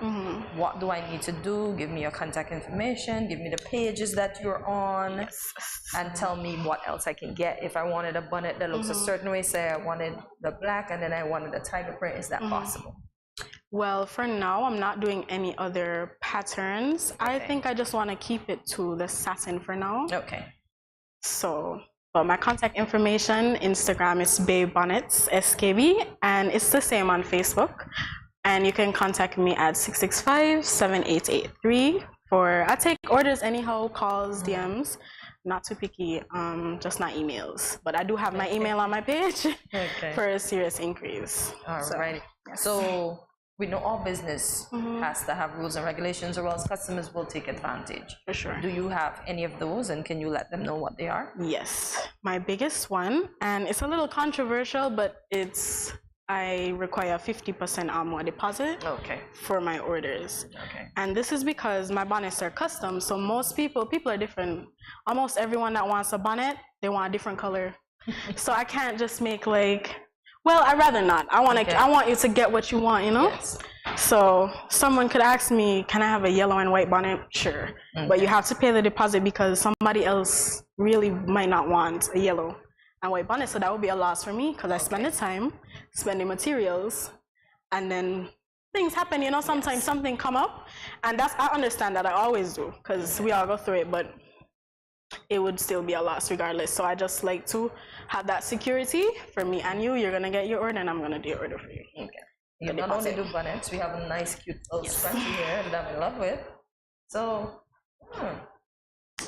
[SPEAKER 2] what do I need to do? Give me your contact information, give me the pages that you're on, and tell me what else I can get. If I wanted a bonnet that looks a certain way, say I wanted the black and then I wanted the tiger print, is that possible?
[SPEAKER 16] Well, for now, I'm not doing any other patterns. I think I just want to keep it to the satin for now.
[SPEAKER 2] Okay.
[SPEAKER 16] So, but my contact information, Instagram is Babe Bonnets, SKB, and it's the same on Facebook. And you can contact me at 665-7883 I take orders anyhow, calls, DMs. Not too picky, just not emails. But I do have my email on my page for a serious inquiries.
[SPEAKER 2] All right. So we know all business has to have rules and regulations, or else customers will take advantage.
[SPEAKER 16] For sure.
[SPEAKER 2] Do you have any of those, and can you let them know what they are?
[SPEAKER 16] Yes. My biggest one, and it's a little controversial, but I require 50% more deposit for my orders. And this is because my bonnets are custom, so most people are different. Almost everyone that wants a bonnet, they want a different color. So I can't just make like, well, I'd rather not. I want you to get what you want, you know? Yes. So someone could ask me, can I have a yellow and white bonnet? Sure. But you have to pay the deposit because somebody else really might not want a yellow. and white bonnets. So that would be a loss for me because I spend the time, spending materials, and then things happen, you know, sometimes something come up, and I understand that, I always do, because we all go through it, but it would still be a loss regardless. So I just like to have that security for me and you. You're gonna get your order and I'm gonna do your order for you.
[SPEAKER 2] Okay. You not only do bonnets, we have a nice cute little scratchy hair that I'm in love with. So,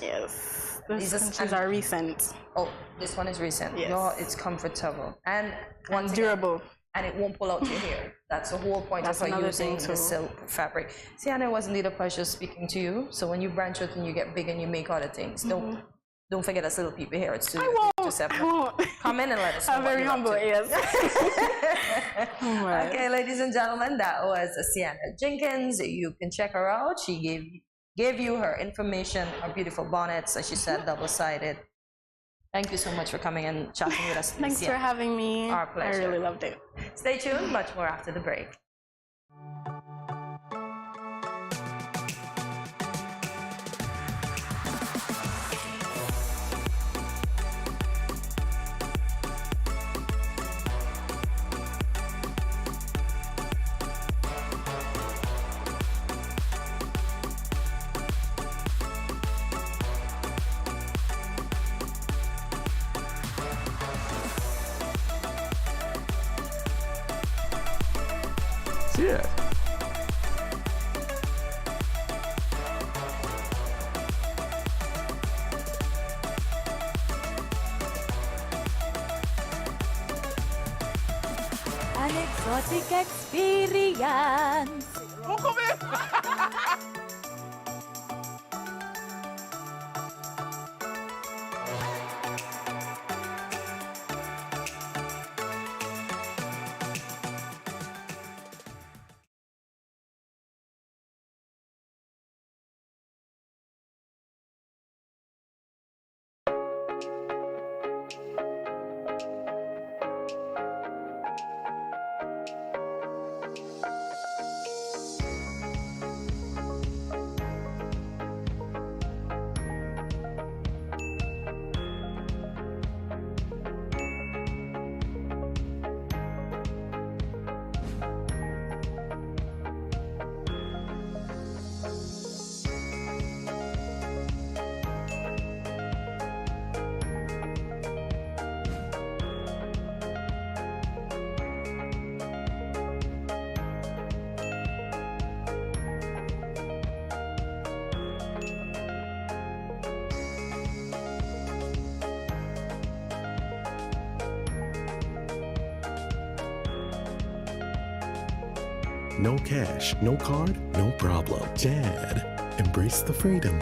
[SPEAKER 16] yes, these are recent.
[SPEAKER 2] Oh, this one is recent.
[SPEAKER 16] Yes.
[SPEAKER 2] No, it's comfortable and
[SPEAKER 16] durable.
[SPEAKER 2] And it won't pull out your hair. That's the whole point of using the silk fabric. Sienna, it was indeed a pleasure speaking to you. So when you branch out and you get big and you make other things, don't forget us little people here. It's
[SPEAKER 16] I won't.
[SPEAKER 2] Come in and let us know.
[SPEAKER 16] I'm very humble, yes.
[SPEAKER 2] Okay, ladies and gentlemen, that was Sienna Jenkins. You can check her out. She gave you her information, her beautiful bonnets, as she said, double-sided. Thank you so much for coming and chatting with us.
[SPEAKER 16] Thanks for having me.
[SPEAKER 2] Our pleasure.
[SPEAKER 16] I really loved it.
[SPEAKER 2] Stay tuned, much more after the break.
[SPEAKER 3] Yeah.
[SPEAKER 4] An exotic experience.
[SPEAKER 3] No cash, no card, no problem. Dad, embrace the freedom.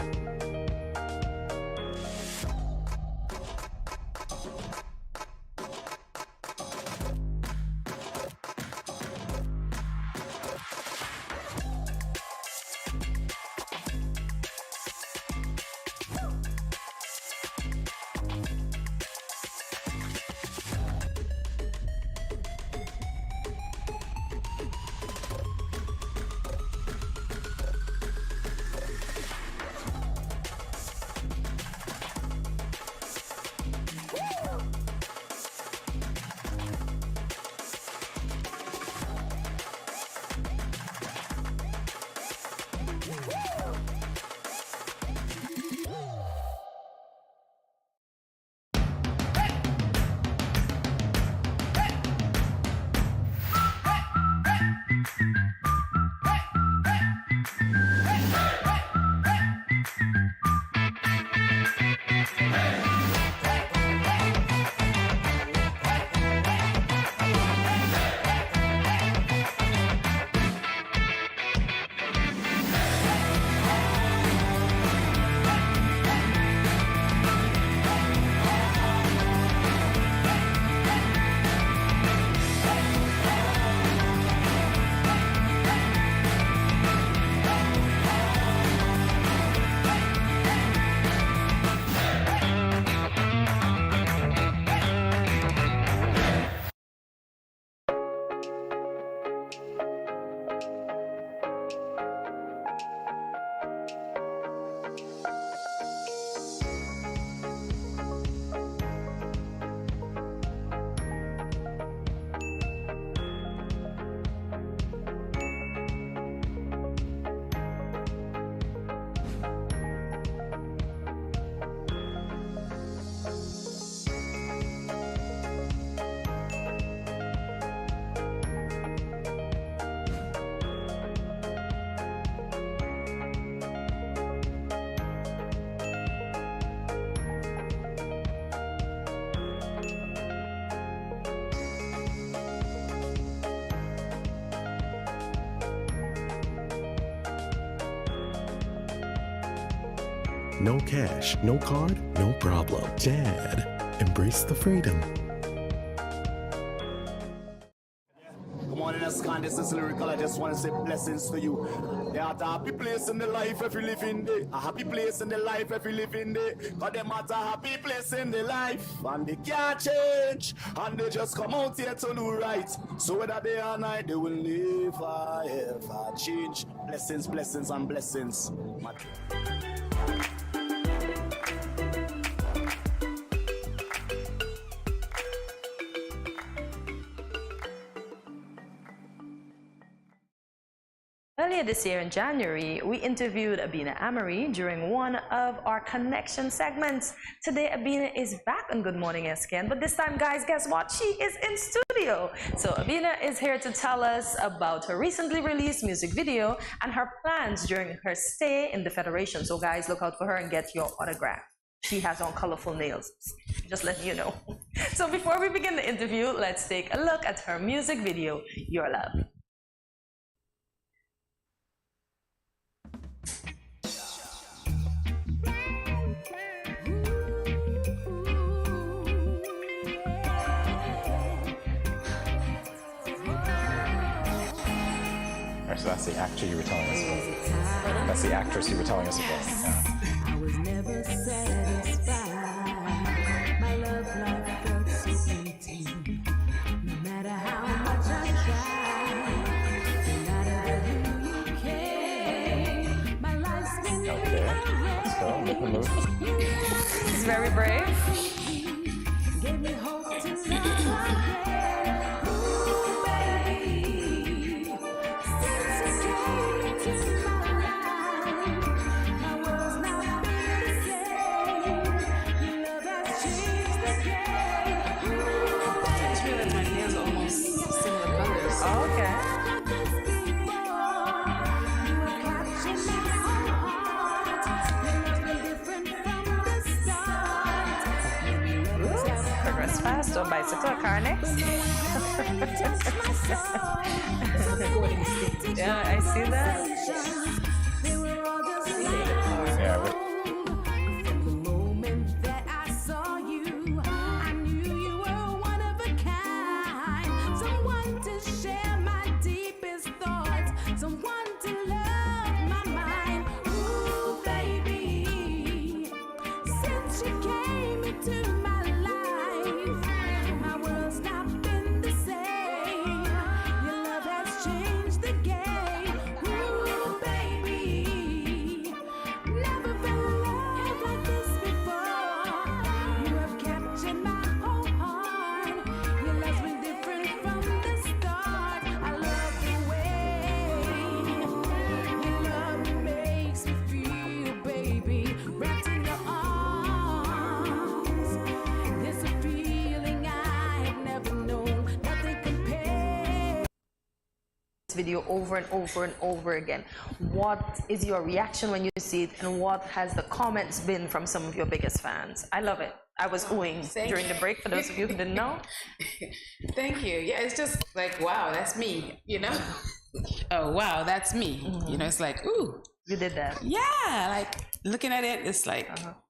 [SPEAKER 3] no cash, no card, no problem. Dad, embrace the freedom.
[SPEAKER 8] Good morning, SKN. This is Lyrical. I just want to say blessings to you. There are a happy place in the life if you live in there. A happy place in the life if you live in there. Cause them at a happy place in the life. And they can't change. And they just come out here to do right. So whether day or night, they will never ever change. Blessings, blessings, and blessings.
[SPEAKER 2] Earlier this year in January, we interviewed Abina Amory during one of our connection segments. Today, Abina is back on Good Morning SKN, but this time, guys, guess what? She is in studio. So Abina is here to tell us about her recently released music video and her plans during her stay in the Federation. So guys, look out for her and get your autograph. She has on colorful nails, just letting you know. So before we begin the interview, let's take a look at her music video, Your Love.
[SPEAKER 1] So that's the actor you were telling us about. That's the actress you were telling us about. Yeah.
[SPEAKER 17] I was never satisfied. My love life felt so empty. No matter how much I tried, no matter who you came, my life's been
[SPEAKER 1] Okay, let's go. Make a move.
[SPEAKER 2] He's very brave.
[SPEAKER 17] gave me hope to love again. Ooh, baby, since you came into my life, my world's not been the same. Your love has changed the game. Ooh,
[SPEAKER 16] I just realized my nails are almost similar colors.
[SPEAKER 2] Oh, okay. Progress fast on bicycle car next. Yeah, I see that.
[SPEAKER 1] Yeah,
[SPEAKER 17] from the moment that I saw you, I knew you were one of a kind. Someone to share my deepest thoughts, someone to love my mind. Ooh, baby, since you came into my life, my world's not been the same. Your love has changed the game. Ooh, baby, never felt love like this before. You have captured my whole heart. Your love's been different from the start. I love the way your love makes me feel, baby, wrapped in your arms. There's a feeling I have never known, nothing compares.
[SPEAKER 2] Video over and over and over again. What is your reaction when you see it, and what has the comments been from some of your biggest fans? I love it. I was oohing
[SPEAKER 18] Thank
[SPEAKER 2] during
[SPEAKER 18] you.
[SPEAKER 2] the break, for those of you who didn't know.
[SPEAKER 18] Thank you. Yeah, it's just like, wow, that's me, you know? Oh, wow, that's me. You know, it's like, ooh.
[SPEAKER 2] You did that.
[SPEAKER 18] Yeah, like looking at it, it's like,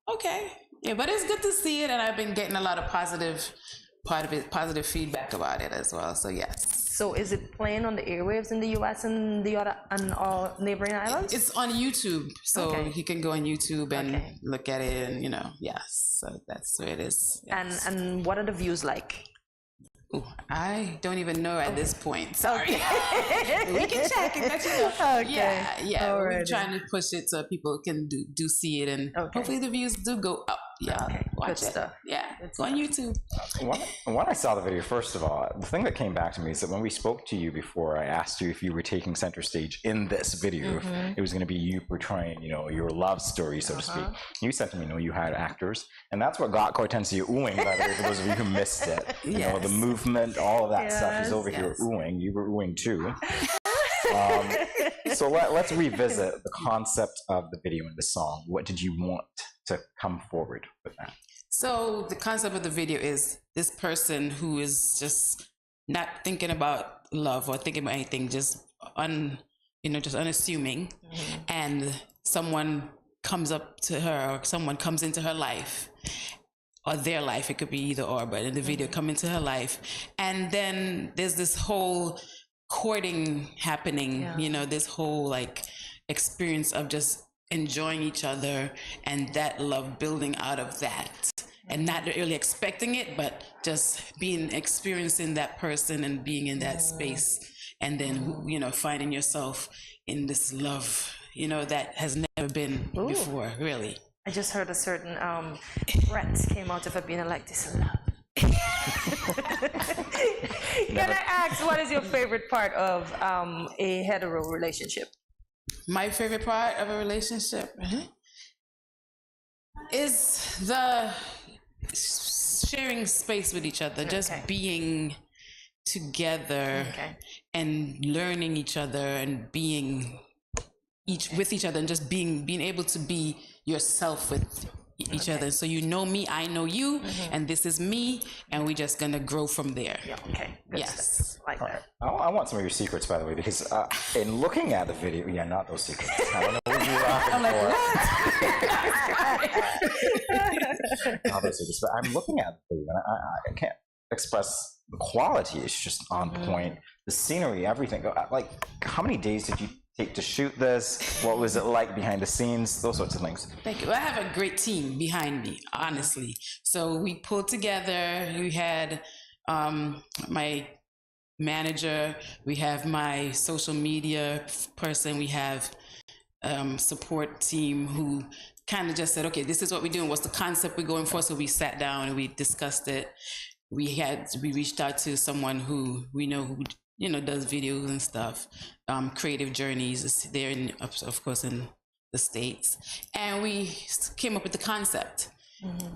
[SPEAKER 18] okay. Yeah, but it's good to see it, and I've been getting a lot of positive feedback about it as well. So yes.
[SPEAKER 2] So is it playing on the airwaves in the US and the other and all neighboring islands?
[SPEAKER 18] It's on YouTube, so
[SPEAKER 2] Okay.
[SPEAKER 18] you can go on YouTube and look at it, and you know, yes. So that's where it is. Yes.
[SPEAKER 2] And what are the views like?
[SPEAKER 18] Ooh, I don't even know at this point. Sorry. We can check and let you know.
[SPEAKER 2] Okay.
[SPEAKER 18] Yeah. We're
[SPEAKER 2] Alrighty.
[SPEAKER 18] trying to push it so people can do see it, and hopefully the views do go up. Yeah. Watch
[SPEAKER 2] Good
[SPEAKER 18] it.
[SPEAKER 2] stuff.
[SPEAKER 18] Yeah. It's on YouTube.
[SPEAKER 1] When I saw the video, first of all, the thing that came back to me is that when we spoke to you before, I asked you if you were taking center stage in this video, if it was going to be you portraying, you know, your love story, so to speak. You said to me, no, you had actors, and that's what got Hortensia oohing, by the way, for those of you who missed it. You know, the movement, all of that stuff is over here oohing. You were oohing too. So let's revisit the concept of the video and the song. What did you want to come forward with that?
[SPEAKER 18] So the concept of the video is this person who is just not thinking about love or thinking about anything, just just unassuming, and someone comes up to her, or someone comes into her life, or their life, it could be either or, but in the video, come into her life. And then there's this whole courting happening, you know, this whole like experience of just enjoying each other and that love building out of that. And not really expecting it, but just experiencing that person and being in that space. And then, you know, finding yourself in this love, you know, that has never been before, really.
[SPEAKER 2] I just heard a certain threat came out of it being like this love. Can I ask, what is your favorite part of a hetero relationship?
[SPEAKER 18] My favorite part of a relationship is the sharing space with each other, just being together and learning each other and being with each other and just being able to be yourself with each other. So you know me, I know you, and this is me, and we're just gonna grow from there.
[SPEAKER 2] Good
[SPEAKER 18] yes.
[SPEAKER 2] Like that.
[SPEAKER 1] I want some of your secrets, by the way, because in looking at the video, not those secrets. I don't know what you're laughing
[SPEAKER 18] I'm
[SPEAKER 1] for. Not those secrets, but I'm looking at the video, and I can't express the quality. It's just on point. The scenery, everything. Like, how many days did you take to shoot this? What was it like behind the scenes? Those sorts of things.
[SPEAKER 18] Thank you. I have a great team behind me, honestly. So we pulled together. We had my manager, we have my social media person, we have support team who kind of just said, okay, this is what we're doing. What's the concept we're going for? So we sat down and we discussed it. We reached out to someone who we know who does videos and stuff, Creative Journeys. They're in, of course, in the States, and we came up with the concept.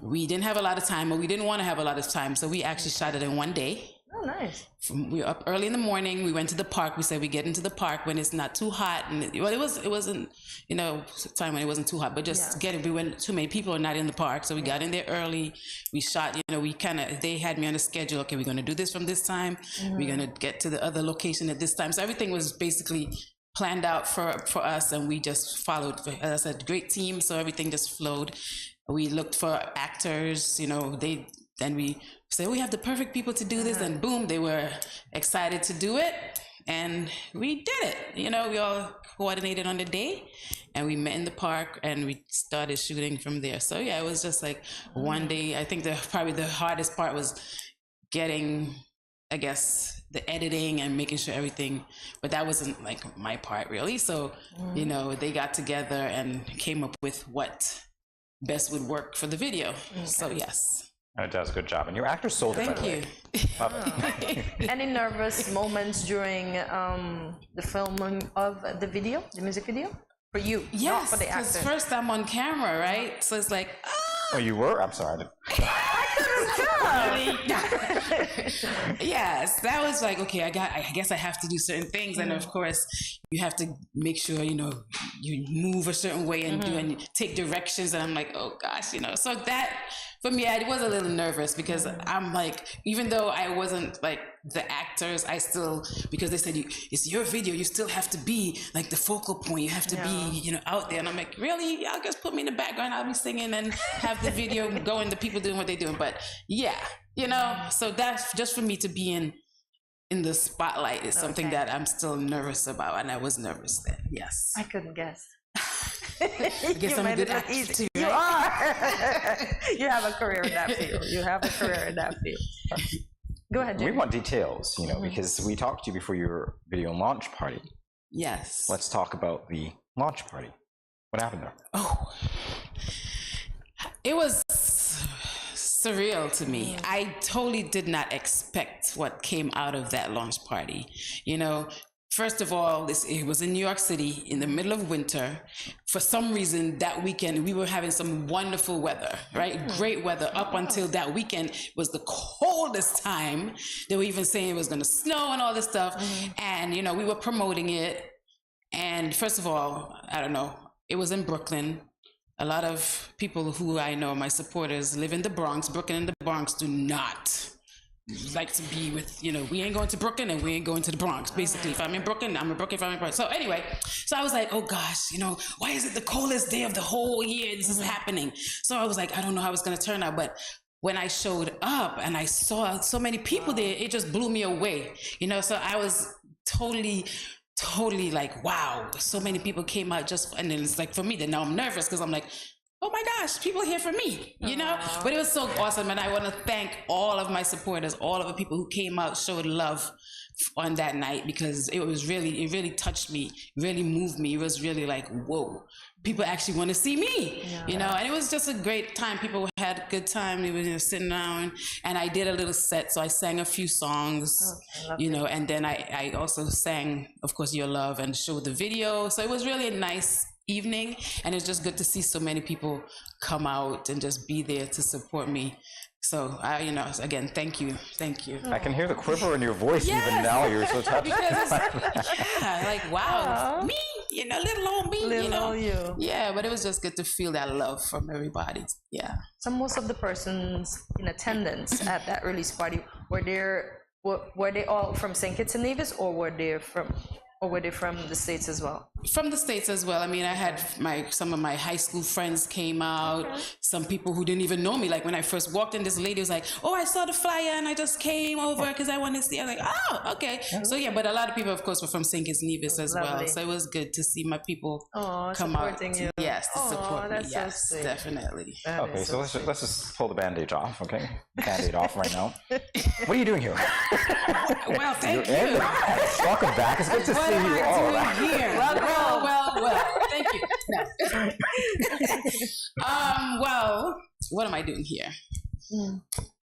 [SPEAKER 18] We didn't have a lot of time, or we didn't want to have a lot of time, so we actually shot it in one day.
[SPEAKER 2] Oh, nice.
[SPEAKER 18] We were up early in the morning. We went to the park. We said we get into the park when it's not too hot, and it wasn't time when it wasn't too hot, but just we went, too many people are not in the park, so we got in there early. We shot. They had me on a schedule. Okay, we're going to do this from this time. We're going to get to the other location at this time. So everything was basically planned out for us, and we just followed. As I said, great team, so everything just flowed. We looked for actors. Then we said, we have the perfect people to do this, and boom, they were excited to do it, and we did it. We all coordinated on the day, and we met in the park, and we started shooting from there. So yeah, it was just like one day. I think probably the hardest part was getting, I guess, the editing and making sure everything, but that wasn't like my part really. So, they got together and came up with what best would work for the video. So yes.
[SPEAKER 1] It does a good job, and your actor sold it.
[SPEAKER 18] Thank you.
[SPEAKER 2] Any nervous moments during the filming of the video, the music video, for you?
[SPEAKER 18] Yes,
[SPEAKER 2] not for the
[SPEAKER 18] because
[SPEAKER 2] actor.
[SPEAKER 18] first I'm on camera, right? So it's like,
[SPEAKER 1] Oh, you were? I'm sorry.
[SPEAKER 18] yes, that was like, okay, I guess I have to do certain things, and of course you have to make sure you move a certain way and do and take directions, and I'm like, oh gosh, so that for me, I was a little nervous because I'm like, even though I wasn't like the actors, I still, because they said it's your video, you still have to be like the focal point, you have to be out there, and I'm like, really? Y'all just put me in the background, I'll be singing and have the video going, the people doing what they're doing. But yeah, so that's just for me to be in the spotlight is something that I'm still nervous about, and I was nervous then. Yes,
[SPEAKER 2] I couldn't guess.
[SPEAKER 18] I guess I'm a good actor too,
[SPEAKER 2] You
[SPEAKER 18] right?
[SPEAKER 2] are. You have a career in that field. Go ahead, Jimmy.
[SPEAKER 1] We want details, because we talked to you before your video launch party.
[SPEAKER 18] Yes.
[SPEAKER 1] Let's talk about the launch party. What happened there?
[SPEAKER 18] Oh, it was surreal to me. I totally did not expect what came out of that launch party. First of all, it was in New York City in the middle of winter. For some reason, that weekend, we were having some wonderful weather, right? Great weather. Up until that weekend was the coldest time. They were even saying it was going to snow and all this stuff. And, we were promoting it. And first of all, I don't know, it was in Brooklyn. A lot of people who I know, my supporters, live in the Bronx. Brooklyn and the Bronx do not like to be with, we ain't going to Brooklyn and we ain't going to the Bronx. Basically, if I'm in Brooklyn, I'm in Brooklyn. If I'm in Bronx. So anyway, I was like, oh gosh, why is it the coldest day of the whole year? This is happening. So I was like, I don't know how it's going to turn out, but when I showed up and I saw so many people there, it just blew me away. So I was totally like, wow, so many people came out and then it's like for me, then now I'm nervous because I'm like, oh my gosh, people are here for me, But it was so awesome, and I want to thank all of my supporters, all of the people who came out, showed love on that night, because it really touched me, really moved me. It was really like, whoa, people actually want to see me, and it was just a great time. People had a good time. They were sitting down, and I did a little set, so I sang a few songs, and then I also sang, of course, Your Love, and showed the video. So it was really a nice evening, and it's just good to see so many people come out and just be there to support me. So again, thank you.
[SPEAKER 1] I can hear the quiver in your voice even now. You're so touched.
[SPEAKER 18] Because like wow, me, little old me,
[SPEAKER 2] little old you.
[SPEAKER 18] Yeah, but it was just good to feel that love from everybody. Yeah.
[SPEAKER 2] So most of the persons in attendance at that release party were they all from St. Kitts and Nevis, or were they from the States as well?
[SPEAKER 18] From the States as well. I mean, I had some of my high school friends came out, some people who didn't even know me. Like when I first walked in, this lady was like, oh, I saw the flyer and I just came over because I wanted to see. I was like, oh, okay. So yeah, but a lot of people, of course, were from St. Kitts and Nevis as well. So it was good to see my people come out.
[SPEAKER 2] You.
[SPEAKER 18] Yes, to support me. Yes,
[SPEAKER 2] so
[SPEAKER 18] definitely.
[SPEAKER 1] Okay, so let's just pull the bandage off, okay? Band-aid off right now. What are you doing here?
[SPEAKER 18] Well, thank you.
[SPEAKER 1] Welcome back. It's good to see you all.
[SPEAKER 18] Well, thank you. Well, what am I doing here?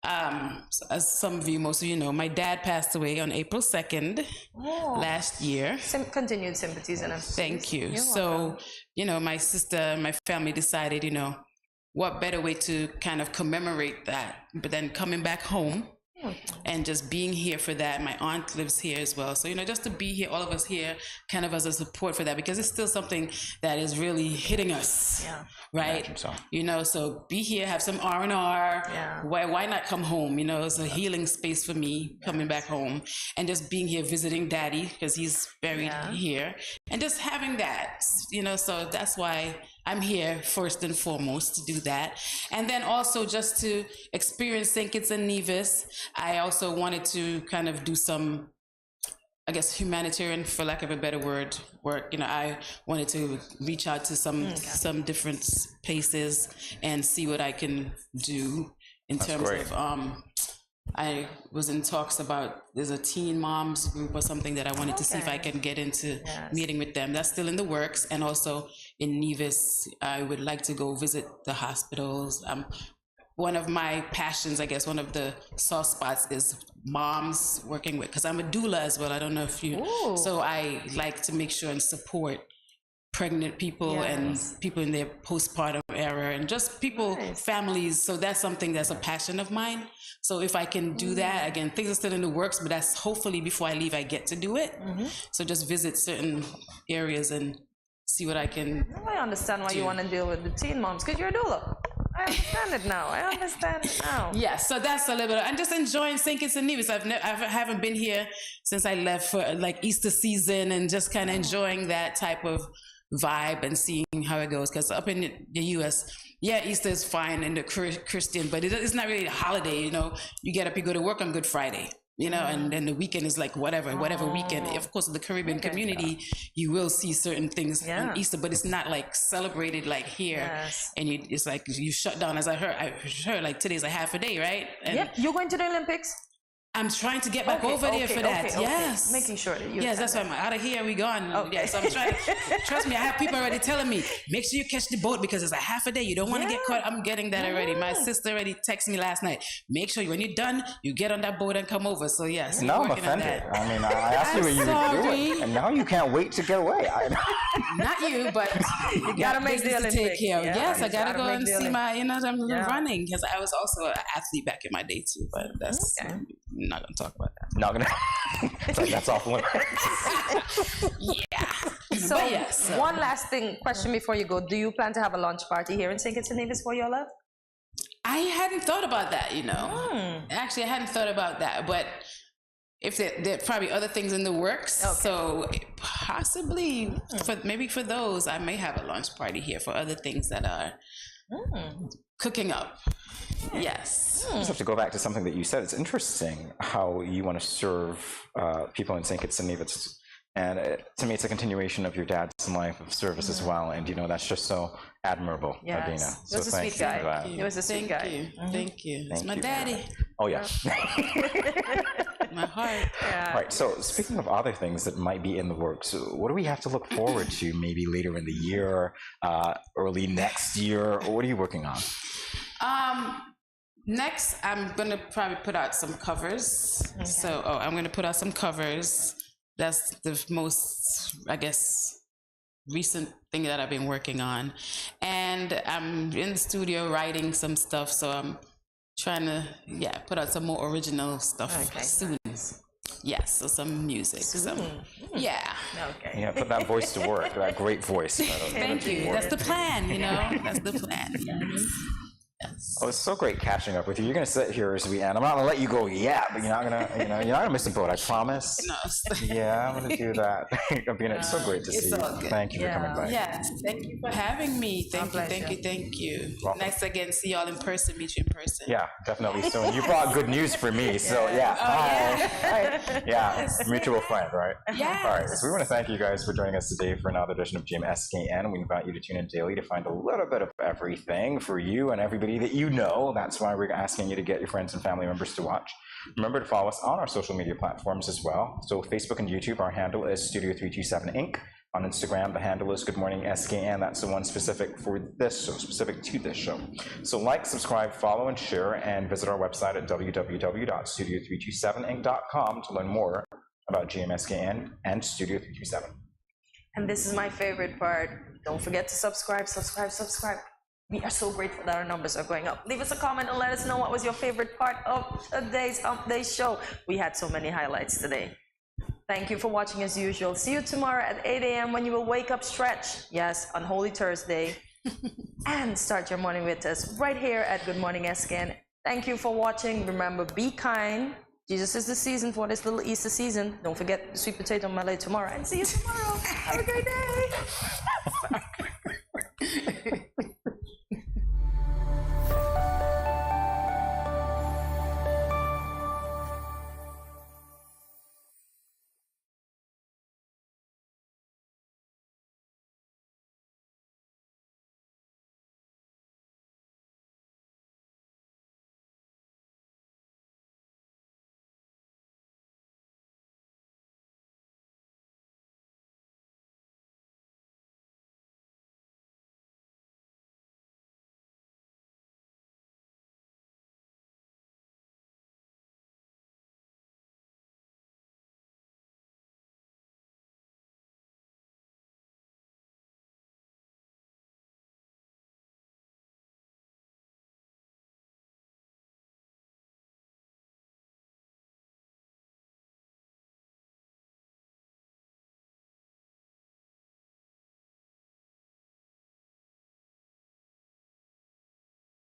[SPEAKER 18] As some of you, most of you know, my dad passed away on April 2nd last year.
[SPEAKER 2] Continued sympathies and
[SPEAKER 18] thank you. So, my sister, my family decided, what better way to kind of commemorate that, but then coming back home. And just being here for that. My aunt lives here as well. So, just to be here, all of us here, kind of as a support for that, because it's still something that is really hitting us, right? So be here, have some R&R. Why not come home? It's a healing space for me, coming back home, and just being here, visiting Daddy, because he's buried here, and just having that, so that's why I'm here first and foremost to do that. And then also just to experience St. Kitts and Nevis, I also wanted to kind of do some, I guess, humanitarian, for lack of a better word, work. I wanted to reach out to some different places and see what I can do in terms of, I was in talks about, there's a teen moms group or something that I wanted to see if I can get into meeting with them. That's still in the works. And also in Nevis, I would like to go visit the hospitals. One of my passions, I guess, one of the soft spots is moms working with, because I'm a doula as well. I don't know if you, so I like to make sure and support pregnant people and people in their postpartum era, and just people, families. So that's something that's a passion of mine. So if I can do that, again, things are still in the works, but that's hopefully before I leave, I get to do it. So just visit certain areas and see what I can
[SPEAKER 2] I understand why you want to deal with the teen moms, because you're a doula. I understand it now.
[SPEAKER 18] Yeah, so that's a little bit, and just enjoying St. Kitts and Nevis. I haven't been here since I left for like Easter season, and just kind of enjoying that type of vibe and seeing how it goes. Because up in the U.S., Easter is fine and the Christian, but it's not really a holiday. You get up, you go to work on Good Friday. And then the weekend is like whatever weekend. Of course, in the Caribbean community, you will see certain things on Easter, but it's not like celebrated like here. And it's like you shut down. As I heard like today's a half a day, right? And
[SPEAKER 2] you're going to the Olympics?
[SPEAKER 18] I'm trying to get back over there for that. Yes.
[SPEAKER 2] Making sure that you.
[SPEAKER 18] Yes, that's why I'm out of here. We gone. Yes, I'm trying. Trust me, I have people already telling me, make sure you catch the boat because it's a half a day. You don't want to get caught. I'm getting that already. My sister already texted me last night. Make sure when you're done, you get on that boat and come over. So yes.
[SPEAKER 1] Now I'm offended. I mean, I asked you what you were doing, and now you can't wait to get away.
[SPEAKER 18] Not you, but
[SPEAKER 2] you gotta make the Olympics.
[SPEAKER 18] Take care of. Yes, I gotta go and see my. I'm running, because I was also an athlete back in my day too. But that's. I'm not gonna talk about that.
[SPEAKER 1] Not gonna. So that's off limits.
[SPEAKER 2] So one last question before you go. Do you plan to have a launch party here in St. Kitts and Nevis for Your Love?
[SPEAKER 18] I hadn't thought about that, you know. Actually, I hadn't thought about that, but if there are probably other things in the works, so possibly maybe for those, I may have a launch party here for other things that are cooking up. Yes.
[SPEAKER 1] I just have to go back to something that you said. It's interesting how you want to serve people in St. Kitts and Nevis. And to me, it's a continuation of your dad's life of service as well. And, you know, that's just so admirable, Adina.
[SPEAKER 2] He was a sweet guy. He was a sweet guy.
[SPEAKER 18] Thank you. It's my daddy.
[SPEAKER 1] Oh, yeah.
[SPEAKER 18] My heart.
[SPEAKER 1] All right. So speaking of other things that might be in the works, what do we have to look forward to maybe later in the year, early next year? What are you working on?
[SPEAKER 18] Next, I'm going to probably put out some covers. So, I'm going to put out some covers. That's the most, I guess, recent thing that I've been working on. And I'm in the studio writing some stuff, so I'm trying to, put out some more original stuff soon. Yes, so some music. Yeah,
[SPEAKER 1] put that voice to work, that great voice.
[SPEAKER 18] Thank you. That's the plan, you know. That's the plan.
[SPEAKER 1] Oh, it's so great catching up with you. You're gonna sit here as we end. I'm not gonna let you go yet, but you're not gonna miss a boat. I promise.
[SPEAKER 18] No.
[SPEAKER 1] Yeah, I'm gonna do that. Abina, it's so great to see you. Thank you for coming by.
[SPEAKER 18] Yes, thank you for having me. Thank you. Nice again, see y'all in person, meet you in person.
[SPEAKER 1] Yeah, definitely. So you brought good news for me. So mutual friend, right?
[SPEAKER 18] Yeah.
[SPEAKER 1] All right. So we want to thank you guys for joining us today for another edition of GMSKN. We invite you to tune in daily to find a little bit of everything for you and everybody that you know. That's why we're asking you to get your friends and family members to watch. Remember to follow us on our social media platforms as well. So Facebook and YouTube, our handle is Studio327 Inc. On Instagram, the handle is Good Morning SKN. That's the one specific for this show, specific to this show. So like, subscribe, follow, and share, and visit our website at www.studio327inc.com to learn more about GMSKN and Studio 327.
[SPEAKER 2] And this is my favorite part. Don't forget to subscribe. We are so grateful that our numbers are going up. Leave us a comment and let us know what was your favorite part of today's show. We had so many highlights today. Thank you for watching as usual. See you tomorrow at 8 a.m. when you will wake up, stretch, yes, on Holy Thursday, and start your morning with us right here at Good Morning SKN. Thank you for watching. Remember, be kind. Jesus is the season for this little Easter season. Don't forget the sweet potato melody tomorrow, and see you tomorrow. Have a great day.